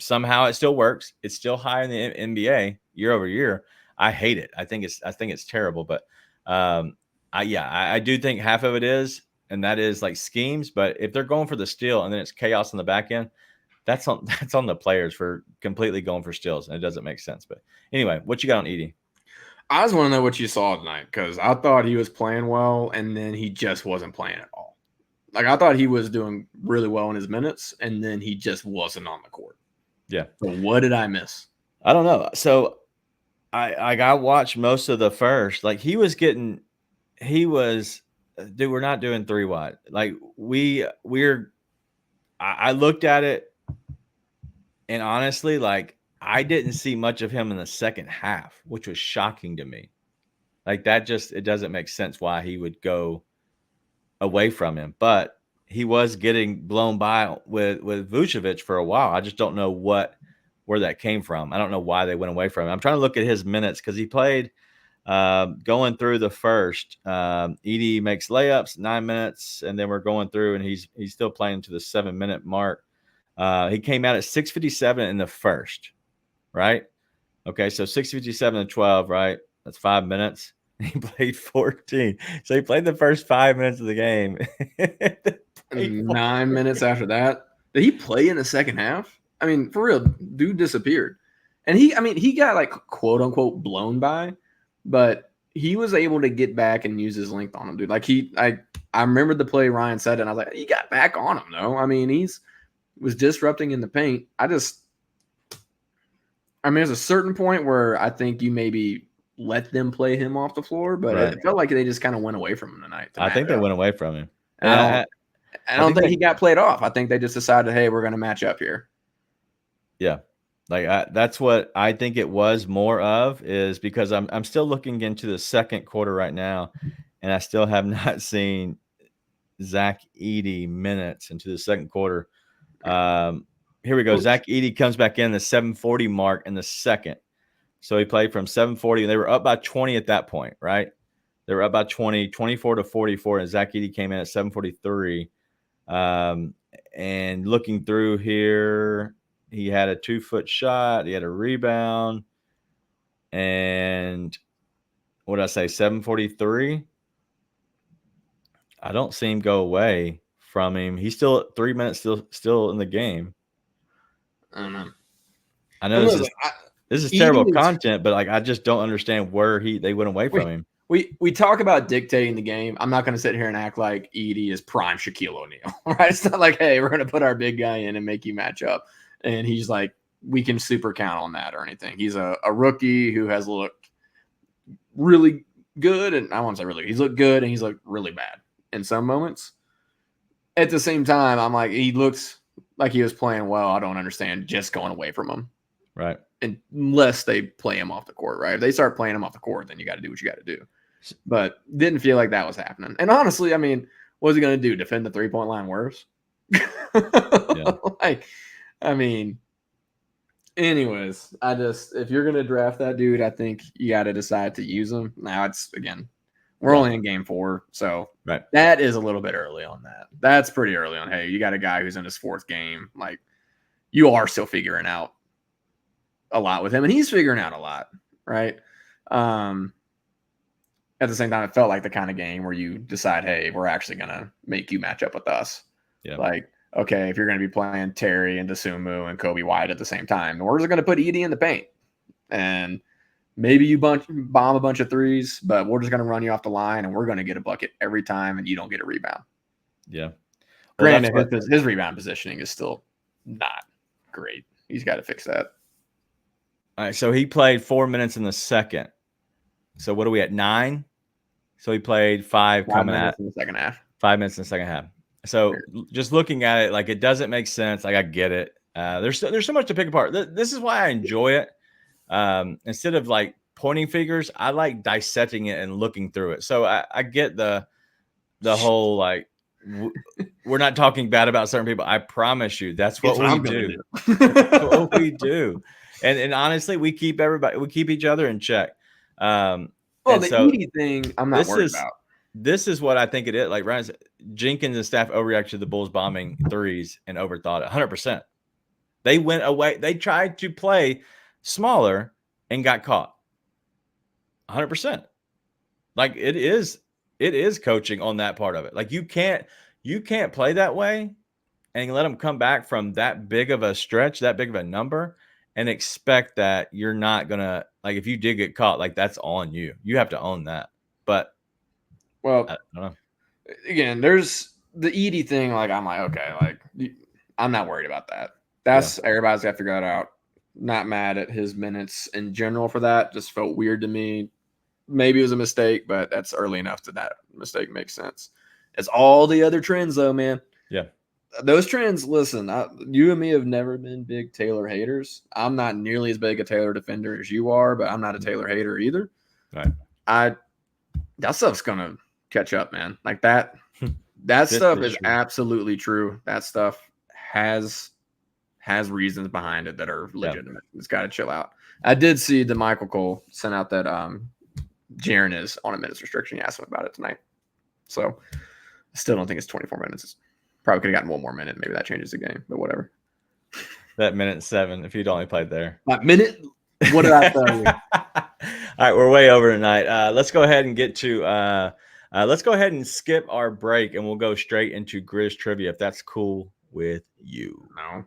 Speaker 1: Somehow it still works. It's still high in the NBA year over year. I hate it. I think it's terrible. But I do think half of it is, and that is like schemes. But if they're going for the steal and then it's chaos on the back end, that's on the players for completely going for steals, and it doesn't make sense. But anyway, what you got on Edie?
Speaker 2: I just want to know what you saw tonight because I thought he was playing well, and then he just wasn't playing at all. Like I thought he was doing really well in his minutes, and then he just wasn't on the court.
Speaker 1: Yeah.
Speaker 2: So what did I miss?
Speaker 1: I don't know. So I watched most of the first. Like he was, dude, we're not doing 3 wide. Like I looked at it, and honestly, like I didn't see much of him in the second half, which was shocking to me. Like that it doesn't make sense why he would go away from him. But he was getting blown by with Vucevic for a while. I just don't know where that came from. I don't know why they went away from him. I'm trying to look at his minutes because he played going through the first. Edie makes layups 9 minutes, and then we're going through, and he's still playing to the 7-minute mark. He came out at 6:57 in the first, right? Okay, so 6:57 and 12, right? That's 5 minutes. He played 14. So he played the first 5 minutes of the game.
Speaker 2: 9 minutes after that. Did he play in the second half? I mean, for real, dude disappeared. And he got like quote unquote blown by, but he was able to get back and use his length on him, dude. Like I remember the play Ryan said, and I was like, he got back on him, though. I mean, was disrupting in the paint. There's a certain point where I think you maybe let them play him off the floor, but
Speaker 1: Right.
Speaker 2: it felt like they just kind of went away from him tonight.
Speaker 1: I think they went away from him.
Speaker 2: And I don't think he got played off. I think they just decided, hey, we're going to match up here.
Speaker 1: Yeah. Like that's what I think it was more of, is because I'm still looking into the second quarter right now, and I still have not seen Zach Edey minutes into the second quarter. Here we go. Zach Edey comes back in the 7:40 mark in the second. So he played from 7:40, and they were up by 20 at that point, right? They were up by 20, 24-44, and Zach Edey came in at 7:43. And looking through here, he had a 2-foot shot. He had a rebound. And what did I say, 7:43? I don't see him go away from him. He's still 3 minutes still in the game.
Speaker 2: I don't know.
Speaker 1: I know this is terrible content, but like I just don't understand where they went away from him.
Speaker 2: We talk about dictating the game. I'm not going to sit here and act like Edey is prime Shaquille O'Neal, right? It's not like, hey, we're going to put our big guy in and make you match up. And he's like, we can super count on that or anything. He's a rookie who has looked really good. And I won't say really, he's looked good and he's looked really bad in some moments. At the same time, I'm like, he looks like he was playing well. I don't understand just going away from him.
Speaker 1: Right.
Speaker 2: Unless they play him off the court, right? If they start playing him off the court, then you got to do what you got to do. But didn't feel like that was happening. And honestly, I mean, what's he going to do? Defend the 3-point line worse? Yeah. Anyways, if you're going to draft that dude, I think you got to decide to use him. Now it's, again, We're
Speaker 1: Yeah.
Speaker 2: only in game 4, so
Speaker 1: Right.
Speaker 2: that is a little bit early on that. That's pretty early on. Hey, you got a guy who's in his 4th game. Like, you are still figuring out a lot with him, and he's figuring out a lot, right? At the same time, it felt like the kind of game where you decide, hey, we're actually going to make you match up with us.
Speaker 1: Yeah.
Speaker 2: Like, okay, if you're going to be playing Terry and DeSumo and Kobe White at the same time, we're just going to put Edie in the paint. And maybe you bomb a bunch of threes, but we're just going to run you off the line, and we're going to get a bucket every time, and you don't get a rebound.
Speaker 1: Yeah.
Speaker 2: Granted, his rebound positioning is still not great. He's got to fix that.
Speaker 1: All right, so he played 4 minutes in the second. So what are we at, 9? So he played 5 coming
Speaker 2: minutes
Speaker 1: at
Speaker 2: in the second half.
Speaker 1: 5 minutes in the second half. So just looking at it, like, it doesn't make sense. Like, I get it. There's so much to pick apart. This is why I enjoy it. Instead of like pointing fingers, I like dissecting it and looking through it. So I get the whole like we're not talking bad about certain people. I promise you, that's what we do. That's what we do. And honestly, we keep each other in check.
Speaker 2: Well, the Edie thing, I'm not worried about.
Speaker 1: This is what I think it is. Like Ryan said, Jenkins and staff overreacted to the Bulls bombing threes and overthought it 100%. They went away. They tried to play smaller and got caught 100%. Like it is coaching on that part of it. Like you can't play that way and let them come back from that big of a stretch, that big of a number, and expect that you're not gonna, like, if you did get caught, like, that's on you. You have to own that. But
Speaker 2: well,
Speaker 1: I don't know.
Speaker 2: Again, there's the Edie thing. Like, I'm like, okay, like, I'm not worried about that. That's everybody's got to figure that out. Not mad at his minutes in general for that. Just felt weird to me. Maybe it was a mistake, but that's early enough that mistake makes sense. It's all the other trends, though, man.
Speaker 1: Yeah.
Speaker 2: Those trends, listen, you and me have never been big Taylor haters. I'm not nearly as big a Taylor defender as you are, but I'm not a Taylor hater either.
Speaker 1: Right.
Speaker 2: That stuff's going to catch up, man. Like that stuff is absolutely true. That stuff has reasons behind it that are legitimate. It's got to chill out. I did see that Michael Cole sent out that Jaren is on a minutes restriction. He asked him about it tonight. So I still don't think it's 24 minutes. Probably could have gotten one more minute. Maybe that changes the game, but whatever.
Speaker 1: That minute 7, if you'd only played there.
Speaker 2: That minute? What did I tell you?
Speaker 1: All right, we're way over tonight. Let's go ahead and get to let's go ahead and skip our break, and we'll go straight into Grizz trivia if that's cool with you.
Speaker 2: No.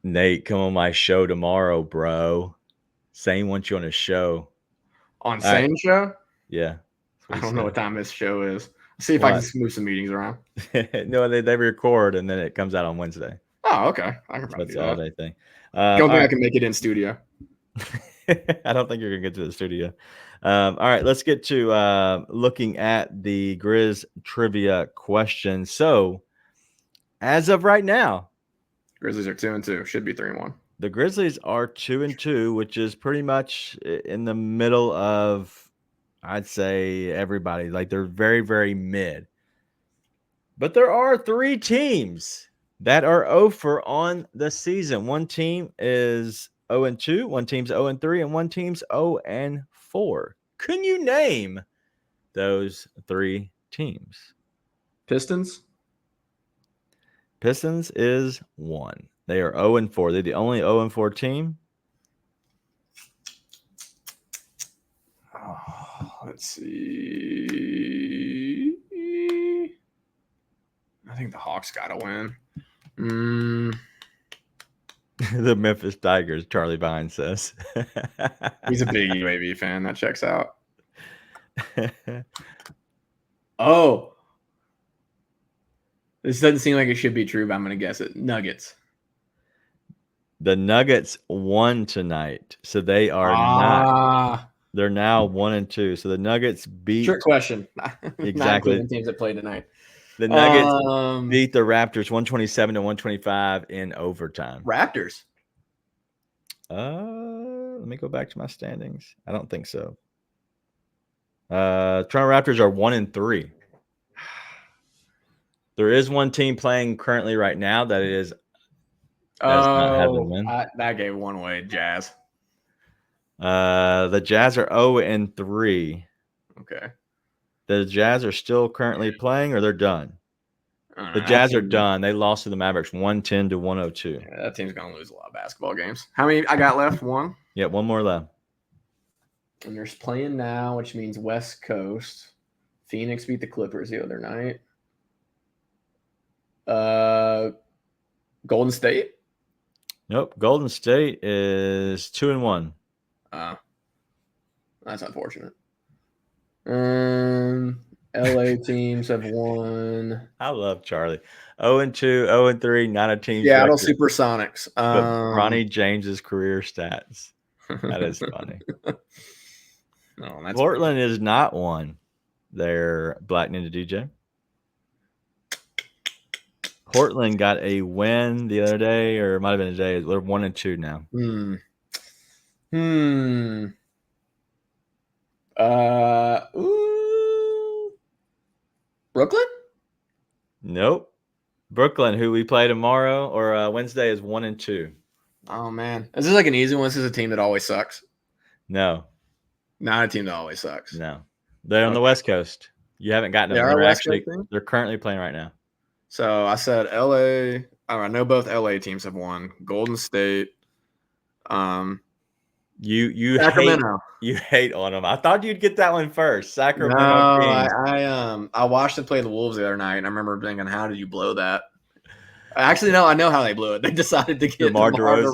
Speaker 1: Nate, come on my show tomorrow, bro. Sane wants you on his show.
Speaker 2: On Sane's show?
Speaker 1: Yeah.
Speaker 2: I don't know what time this show is. See if I can move some meetings around.
Speaker 1: No, they record and then it comes out on Wednesday.
Speaker 2: Oh, okay. I can probably do that.
Speaker 1: All day thing.
Speaker 2: Don't think I can make it in studio.
Speaker 1: I don't think you're gonna get to the studio. All right, let's get to looking at the Grizz trivia question. So, as of right now,
Speaker 2: Grizzlies are 2-2. Should be 3-1.
Speaker 1: The Grizzlies are 2-2, which is pretty much in the middle of, I'd say, everybody. Like, they're very, very mid. But there are 3 teams that are 0 on the season. One team is 0-2, one team's 0-3, and one team's 0-4. Can you name those 3 teams?
Speaker 2: Pistons?
Speaker 1: Pistons is 1. They are 0-4. They're the only 0-4 team.
Speaker 2: Let's see. I think the Hawks got to win.
Speaker 1: The Memphis Tigers, Charlie Vine says.
Speaker 2: He's a big UAB fan. That checks out. Oh. This doesn't seem like it should be true, but I'm going to guess it. Nuggets.
Speaker 1: The Nuggets won tonight, so they are not. They're now 1-2. So the Nuggets beat.
Speaker 2: Trick question.
Speaker 1: Exactly.
Speaker 2: Not teams that played tonight.
Speaker 1: The Nuggets beat the Raptors 127-125 in overtime.
Speaker 2: Raptors.
Speaker 1: Let me go back to my standings. I don't think so. Toronto Raptors are 1-3. There is one team playing currently right now that does not have the win.
Speaker 2: That gave one away, Jazz.
Speaker 1: The Jazz are 0-3.
Speaker 2: Okay.
Speaker 1: The Jazz are still currently playing, or they're done? The
Speaker 2: That
Speaker 1: Jazz are
Speaker 2: team-
Speaker 1: done. They lost to the Mavericks 110 to 102.
Speaker 2: Yeah, that team's gonna lose a lot of basketball games. How many I got left? One.
Speaker 1: Yeah, one more left.
Speaker 2: And they're playing now, which means West Coast. Phoenix beat the Clippers the other night. Golden State.
Speaker 1: Nope. Golden State is 2-1.
Speaker 2: That's unfortunate. LA teams have won.
Speaker 1: I love Charlie. 0-2, 0-3, not a team.
Speaker 2: Seattle Supersonics.
Speaker 1: Ronnie James's career stats. That is funny.
Speaker 2: No, that's
Speaker 1: Portland is not one. They're Black Ninja DJ. Portland got a win the other day, or it might have been today. They're 1-2 now.
Speaker 2: Brooklyn?
Speaker 1: Nope. Brooklyn, who we play tomorrow or Wednesday, is 1-2.
Speaker 2: Oh man, is this like an easy one? This is a team that always sucks.
Speaker 1: No,
Speaker 2: Not a team that always sucks.
Speaker 1: no. They're on the West Coast. You haven't gotten them. They're currently playing right now.
Speaker 2: So I said LA. I know both LA teams have won. Golden State.
Speaker 1: You
Speaker 2: Sacramento.
Speaker 1: hate on them. I thought you'd get that one first. Sacramento.
Speaker 2: No, I watched them play the Wolves the other night, and I remember thinking, "How did you blow that?" Actually, no, I know how they blew it. They decided to get DeMar DeRozan.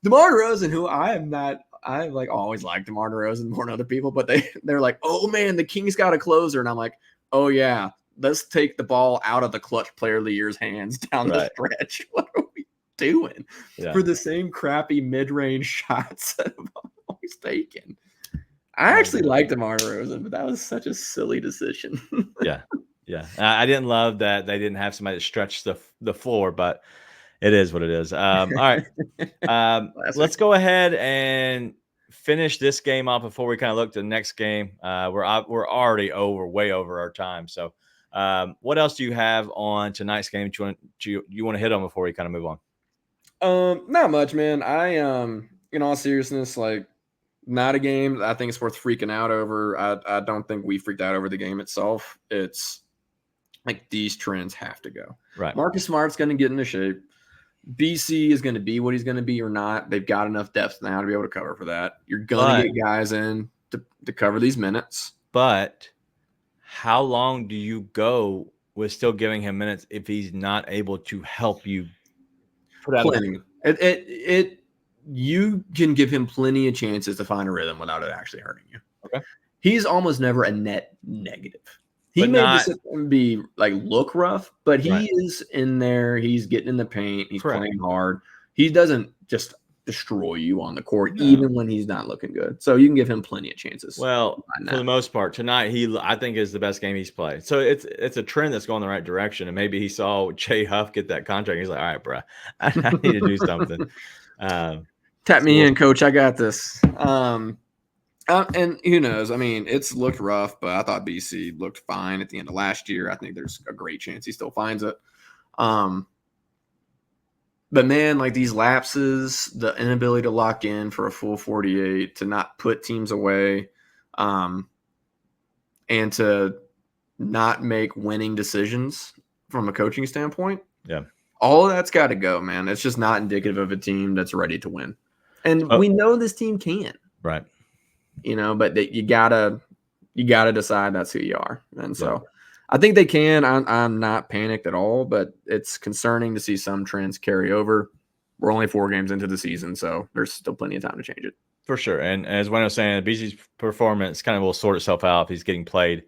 Speaker 2: DeMar DeRozan, who I've like always liked DeMar DeRozan more than other people, but they're like, "Oh man, the Kings got a closer," and I'm like, "Oh yeah, let's take the ball out of the clutch player of the year's hands down the stretch." What are we doing for the same crappy mid-range shots that I've always taken? I actually liked DeMar DeRozan, but that was such a silly decision.
Speaker 1: Yeah. I didn't love that they didn't have somebody to stretch the floor, but it is what it is. All right. Let's go ahead and finish this game off before we kind of look to the next game. We're already way over our time. So what else do you have on tonight's game that you want to hit on before we kind of move on?
Speaker 2: Not much, man. I in all seriousness, like, not a game I think it's worth freaking out over. I don't think we freaked out over the game itself. It's like these trends have to go.
Speaker 1: Right.
Speaker 2: Marcus Smart's going to get into shape. BC is going to be what he's going to be or not. They've got enough depth now to be able to cover for that. You're going to get guys in to cover these minutes.
Speaker 1: But how long do you go with still giving him minutes if he's not able to help you?
Speaker 2: Plenty. You can give him plenty of chances to find a rhythm without it actually hurting you.
Speaker 1: Okay.
Speaker 2: He's almost never a net negative. He may just be like look rough, but he is in there. He's getting in the paint. He's playing hard. He doesn't just destroy you on the court, even when he's not looking good. So you can give him plenty of chances.
Speaker 1: Well, for the most part, tonight I think is the best game he's played. So it's a trend that's going the right direction. And maybe he saw Jay Huff get that contract. He's like, all right, bro, I need to do something.
Speaker 2: Tap me in, coach. I got this. And who knows? I mean, it's looked rough, but I thought BC looked fine at the end of last year. I think there's a great chance he still finds it. But man, like these lapses, the inability to lock in for a full 48, to not put teams away, and to not make winning decisions from a coaching standpoint.
Speaker 1: Yeah.
Speaker 2: All of that's got to go, man. It's just not indicative of a team that's ready to win. And we know this team can.
Speaker 1: Right.
Speaker 2: But you gotta decide that's who you are. And so I think they can. I'm not panicked at all, but it's concerning to see some trends carry over. We're only 4 games into the season, so there's still plenty of time to change it.
Speaker 1: For sure. And as Wayne was saying, BC's performance kind of will sort itself out if he's getting played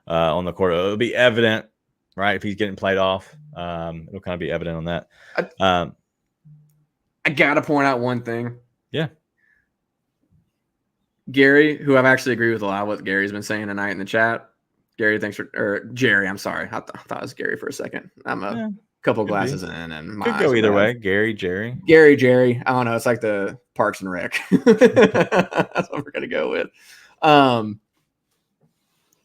Speaker 1: on the court. It'll be evident, right? If he's getting played off, it'll kind of be evident on that.
Speaker 2: I gotta point out one thing.
Speaker 1: Yeah.
Speaker 2: Gary, who I've actually agreed with a lot of what Gary's been saying tonight in the chat. Gary, Jerry, I'm sorry. I thought it was Gary for a second. I'm a couple glasses in, and my
Speaker 1: could go either way. Gary, Jerry.
Speaker 2: I don't know. It's like the Parks and Rec. That's what we're gonna go with.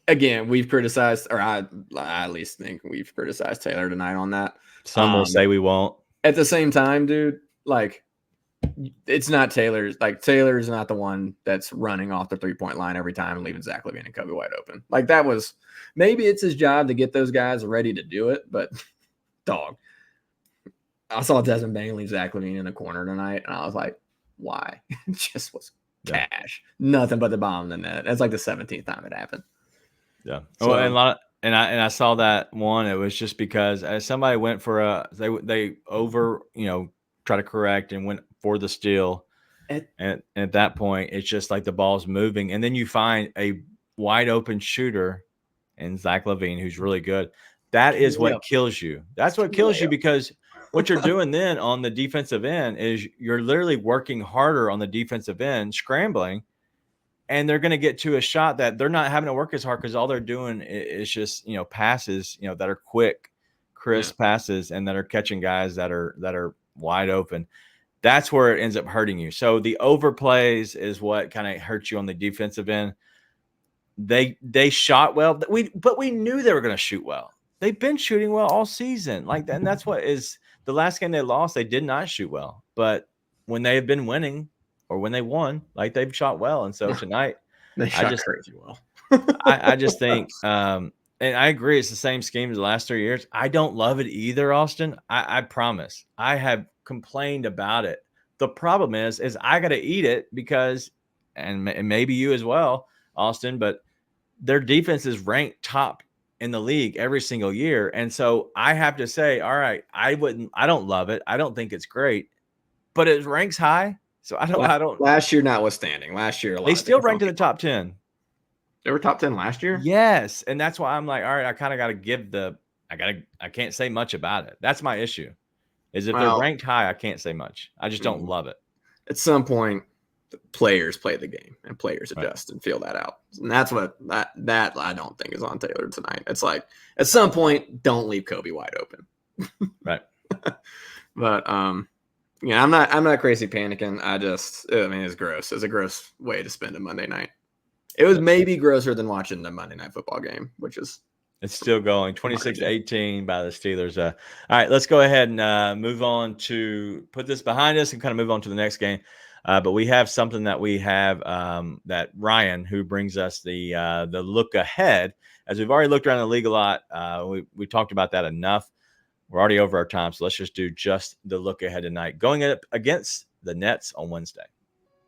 Speaker 2: again, we've criticized, or I at least think we've criticized Taylor tonight on that.
Speaker 1: Some will say we won't.
Speaker 2: At the same time, dude, like, it's not Taylor's. Like, Taylor's not the one that's running off the 3-point line every time and leaving Zach LaVine and Kobe wide open. Like, that was maybe it's his job to get those guys ready to do it, but dog. I saw Desmond Bain leave Zach LaVine in the corner tonight, and I was like, why? It just was cash. Nothing but the bomb in the net. That's like the 17th time it happened.
Speaker 1: Yeah. So, and I saw that one. It was just because somebody went for they over, try to correct and went for the steal. And at that point, it's just like the ball's moving. And then you find a wide open shooter in Zach LaVine, who's really good. That is what kills you. That's what kills you, because what you're doing then on the defensive end is you're literally working harder on the defensive end, scrambling, and they're going to get to a shot that they're not having to work as hard because all they're doing is just, passes, that are quick, crisp passes, and that are catching guys that are wide open. That's where it ends up hurting you. So the overplays is what kind of hurts you on the defensive end. They shot well, but we knew they were going to shoot well. They've been shooting well all season, like that, and that's what is the last game they lost. They did not shoot well, but when they have been winning or when they won, like, they've shot well. And so tonight,
Speaker 2: they shot crazy well.
Speaker 1: I just think, and I agree, it's the same scheme as the last 3 years. I don't love it either, Austin. I promise. I have complained about it. The problem is I got to eat it because, and maybe you as well, Austin, but their defense is ranked top in the league every single year. And so I have to say, all right, I don't love it. I don't think it's great, but it ranks high. So I don't.
Speaker 2: Last year, notwithstanding,
Speaker 1: they still ranked in the top 10.
Speaker 2: They were top 10 last year.
Speaker 1: Yes. And that's why I'm like, all right, I kind of got to give I can't say much about it. That's my issue, is if they're ranked high, I can't say much. I just don't love it.
Speaker 2: At some point, players play the game and players adjust and feel that out. And that's what that I don't think is on Taylor tonight. It's like, at some point, don't leave Kobe wide open.
Speaker 1: Right.
Speaker 2: But I'm not crazy panicking. I mean, it's gross. It's a gross way to spend a Monday night. It was maybe grosser than watching the Monday Night Football game, which is
Speaker 1: it's still going 26-18 by the Steelers. All right, let's go ahead and move on to put this behind us and kind of move on to the next game. But we have something that we have that Ryan, who brings us the look ahead, as we've already looked around the league a lot. We talked about that enough. We're already over our time, so let's just do just the look ahead tonight, going up against the Nets on Wednesday.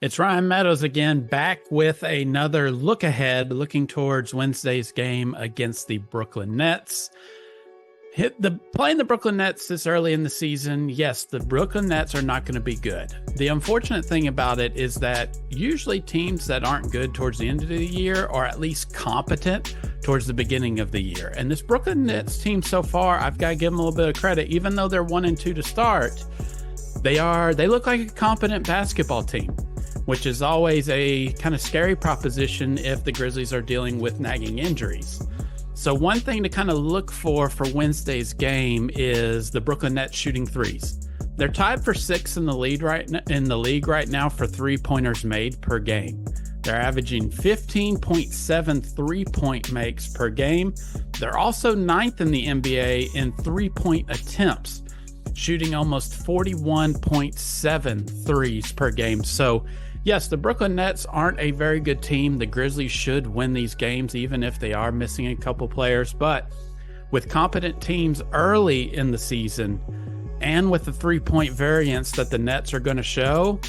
Speaker 5: It's Ryan Meadows again, back with another look ahead, looking towards Wednesday's game against the Brooklyn Nets. Playing the Brooklyn Nets this early in the season, yes, the Brooklyn Nets are not going to be good. The unfortunate thing about it is that usually teams that aren't good towards the end of the year are at least competent towards the beginning of the year. And this Brooklyn Nets team so far, I've got to give them a little bit of credit. Even though they're 1-2 to start, they look like a competent basketball team, which is always a kind of scary proposition if the Grizzlies are dealing with nagging injuries. So one thing to kind of look for Wednesday's game is the Brooklyn Nets shooting threes. They're tied for 6th in the league right now for 3-pointers made per game. They're averaging 15.7 3-point makes per game. They're also 9th in the NBA in 3-point attempts, shooting almost 41.7 threes per game. So yes, the Brooklyn Nets aren't a very good team. The Grizzlies should win these games, even if they are missing a couple players. But with competent teams early in the season and with the 3-point variance that the Nets are going to show,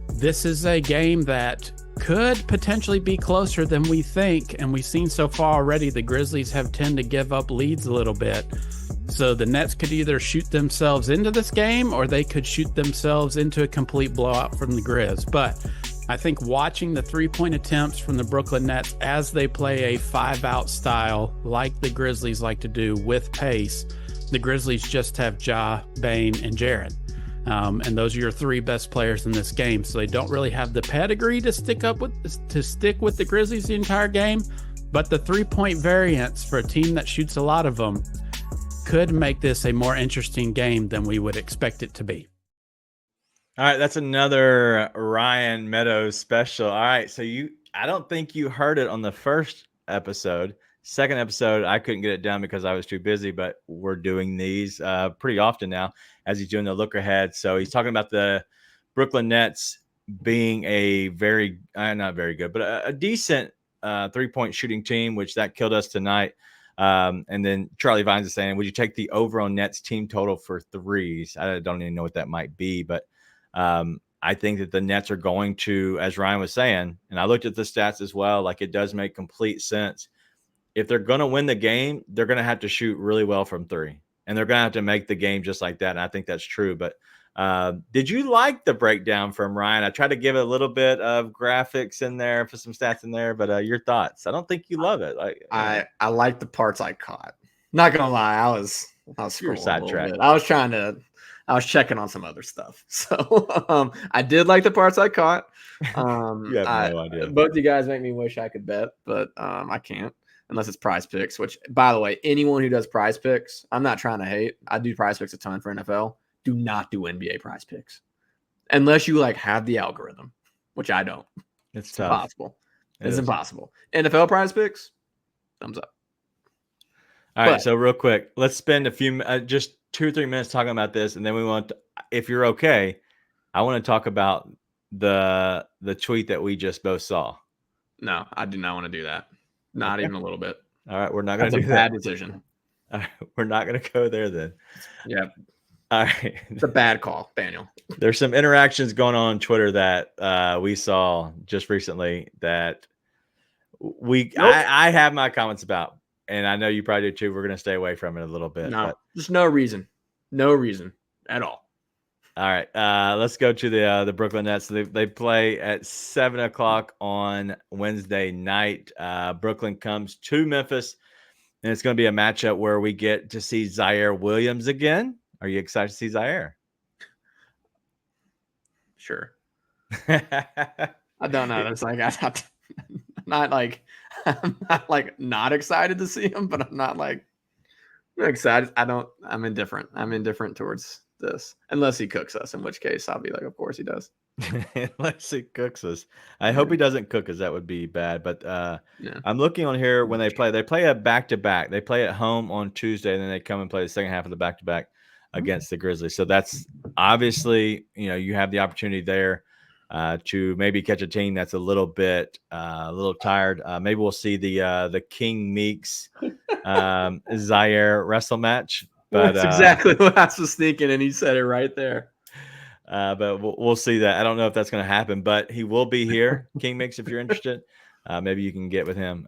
Speaker 5: this is a game that could potentially be closer than we think. And we've seen so far already, the Grizzlies have tended to give up leads a little bit. So the Nets could either shoot themselves into this game or they could shoot themselves into a complete blowout from the Grizz. But I think watching the 3-point attempts from the Brooklyn Nets as they play a 5-out style like the Grizzlies like to do with pace, the Grizzlies just have Ja, Bane, and Jaren. And those are your 3 best players in this game. So they don't really have the pedigree to stick with the Grizzlies the entire game. But the 3-point variance for a team that shoots a lot of them could make this a more interesting game than we would expect it to be.
Speaker 1: All right, that's another Ryan Meadows special. All right, so I don't think you heard it on the first episode. Second episode, I couldn't get it done because I was too busy, but we're doing these pretty often now as he's doing the look ahead. So he's talking about the Brooklyn Nets being a very, not very good, but a decent 3-point shooting team, which that killed us tonight. And then Charlie Vines is saying, would you take the over on Nets team total for threes? I don't even know what that might be, but I think that the Nets are going to, as Ryan was saying, and I looked at the stats as well, like it does make complete sense. If they're going to win the game, they're going to have to shoot really well from three, and they're going to have to make the game just like that. And I think that's true. But did you like the breakdown from Ryan? I tried to give a little bit of graphics in there, put some stats in there, but your thoughts? I don't think you love it.
Speaker 2: I like the parts I caught. Not gonna lie, I was
Speaker 1: sidetracked.
Speaker 2: I was checking on some other stuff. So I did like the parts I caught.
Speaker 1: You have no idea.
Speaker 2: Both you guys make me wish I could bet, but I can't unless it's Prize Picks, which, by the way, anyone who does Prize Picks, I'm not trying to hate. I do Prize Picks a ton for NFL. Do not do NBA Prize Picks unless you have the algorithm, which I don't.
Speaker 1: It's tough.
Speaker 2: Impossible. It's impossible. NFL Prize Picks, thumbs up.
Speaker 1: All right, so real quick, let's spend a few, just 2 or 3 minutes talking about this, and then we want to, if you're okay, I want to talk about the tweet that we just both saw.
Speaker 2: No, I do not want to do that. Not even a little bit.
Speaker 1: All right, we're not going to do that.
Speaker 2: That's a bad decision.
Speaker 1: All right, we're not going to go there then.
Speaker 2: Yeah.
Speaker 1: All right.
Speaker 2: It's a bad call, Daniel.
Speaker 1: There's some interactions going on Twitter that we saw just recently that I have my comments about, and I know you probably do too. We're going to stay away from it a little bit.
Speaker 2: No, just no reason. No reason at all.
Speaker 1: All right, let's go to the Brooklyn Nets. They play at 7:00 on Wednesday night. Brooklyn comes to Memphis, and it's going to be a matchup where we get to see Zaire Williams again. Are you excited to see Zaire?
Speaker 2: Sure. I don't know. It's I'm not excited to see him, but I'm excited. I'm indifferent. I'm indifferent towards this, unless he cooks us, in which case I'll be like, of course he does.
Speaker 1: Unless he cooks us. I hope he doesn't cook us. That would be bad. But I'm looking on here when they play a back-to-back. They play at home on Tuesday, and then they come and play the second half of the back-to-back against the Grizzlies. So that's obviously, you have the opportunity there to maybe catch a team that's a little bit a little tired. Maybe we'll see the King Meeks Zaire wrestle match. But
Speaker 2: that's exactly what I was thinking, and he said it right there.
Speaker 1: But we'll see that. I don't know if that's going to happen, but he will be here. King Mix, if you're interested, maybe you can get with him.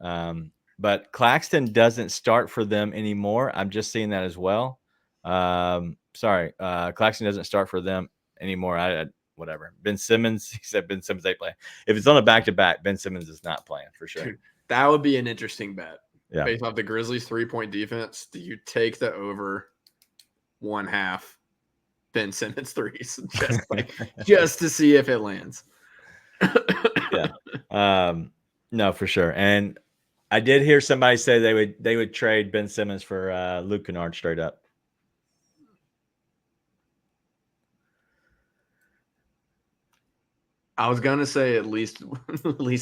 Speaker 1: But Claxton doesn't start for them anymore. I'm just seeing that as well. Claxton doesn't start for them anymore. Whatever. Ben Simmons, he said Ben Simmons they play. If it's on a back-to-back, Ben Simmons is not playing for sure.
Speaker 2: Dude, that would be an interesting bet.
Speaker 1: Yeah.
Speaker 2: Based off the Grizzlies' 3-point defense, do you take the over 1/2 Ben Simmons threes just to see if it lands?
Speaker 1: Yeah. No, for sure. And I did hear somebody say they would trade Ben Simmons for Luke Kennard straight up.
Speaker 2: I was gonna say at least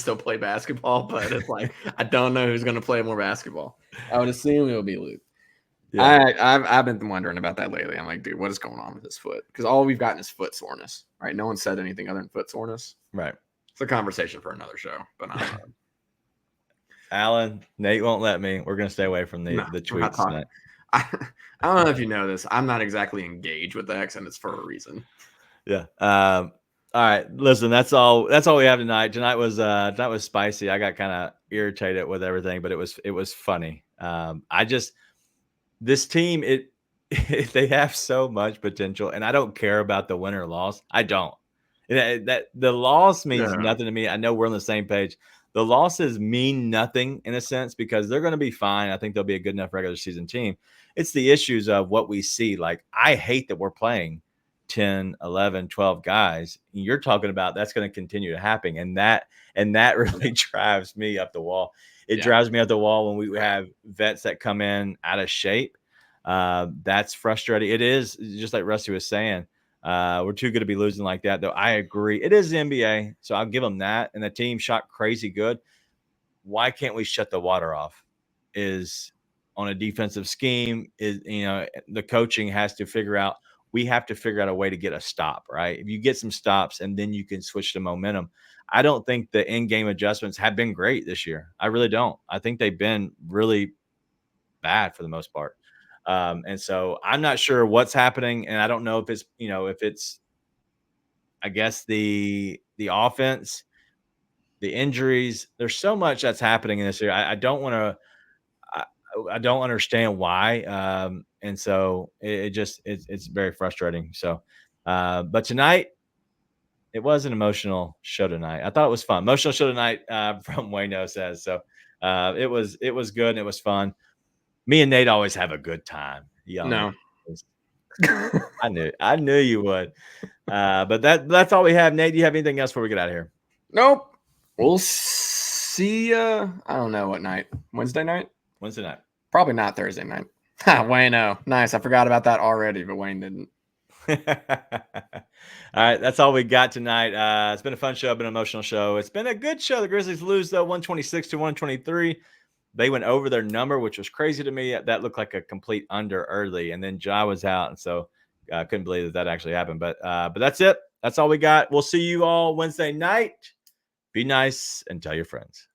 Speaker 2: they'll play basketball, but it's I don't know who's gonna play more basketball. I would assume it would be Luke. Yeah. I've been wondering about that lately. I'm like, dude, what is going on with his foot? Because all we've gotten is foot soreness, right? No one said anything other than foot soreness.
Speaker 1: Right.
Speaker 2: It's a conversation for another show, but
Speaker 1: Alan, Nate won't let me. We're gonna stay away from the tweets tonight.
Speaker 2: I don't know if you know this. I'm not exactly engaged with X, and it's for a reason.
Speaker 1: Yeah. All right, listen, that's all we have tonight. Tonight was spicy. I got kind of irritated with everything, but it was funny. This team, they have so much potential, and I don't care about the win or loss. I don't. That the loss means nothing to me. I know we're on the same page. The losses mean nothing in a sense because they're going to be fine. I think they'll be a good enough regular season team. It's the issues of what we see. Like, I hate that we're playing 10, 11, 12 guys. You're talking about that's going to continue to happen. And that really drives me up the wall. It drives me up the wall when we have vets that come in out of shape. That's frustrating. It is just like Rusty was saying. We're too good to be losing like that, though. I agree. It is the NBA, so I'll give them that. And the team shot crazy good. why can't we shut the water off? Is on a defensive scheme. Is the coaching has to figure out. We have to figure out a way to get a stop, right? If you get some stops and then you can switch the momentum. I don't think the in-game adjustments have been great this year. I really don't. I think they've been really bad for the most part. And so I'm not sure what's happening. And I don't know if it's, I guess the offense, the injuries. There's so much that's happening in this year. I don't want to. I don't understand why. And so it's very frustrating. So, but tonight it was an emotional show tonight. I thought it was fun. Emotional show tonight from Wayno says. So it was good and it was fun. Me and Nate always have a good time.
Speaker 2: No.
Speaker 1: I knew you would. But that's all we have. Nate, do you have anything else before we get out of here?
Speaker 2: Nope. We'll see I don't know what night. Wednesday night?
Speaker 1: Wednesday night.
Speaker 2: Probably not Thursday night. Wayno. Nice. I forgot about that already, but Wayne didn't.
Speaker 1: All right, that's all we got tonight. It's been a fun show, been an emotional show. It's been a good show. The Grizzlies lose though, 126-123. They went over their number, which was crazy to me. That looked like a complete under early, and then Ja was out, and so I couldn't believe that actually happened. But that's it. That's all we got. We'll see you all Wednesday night. Be nice and tell your friends.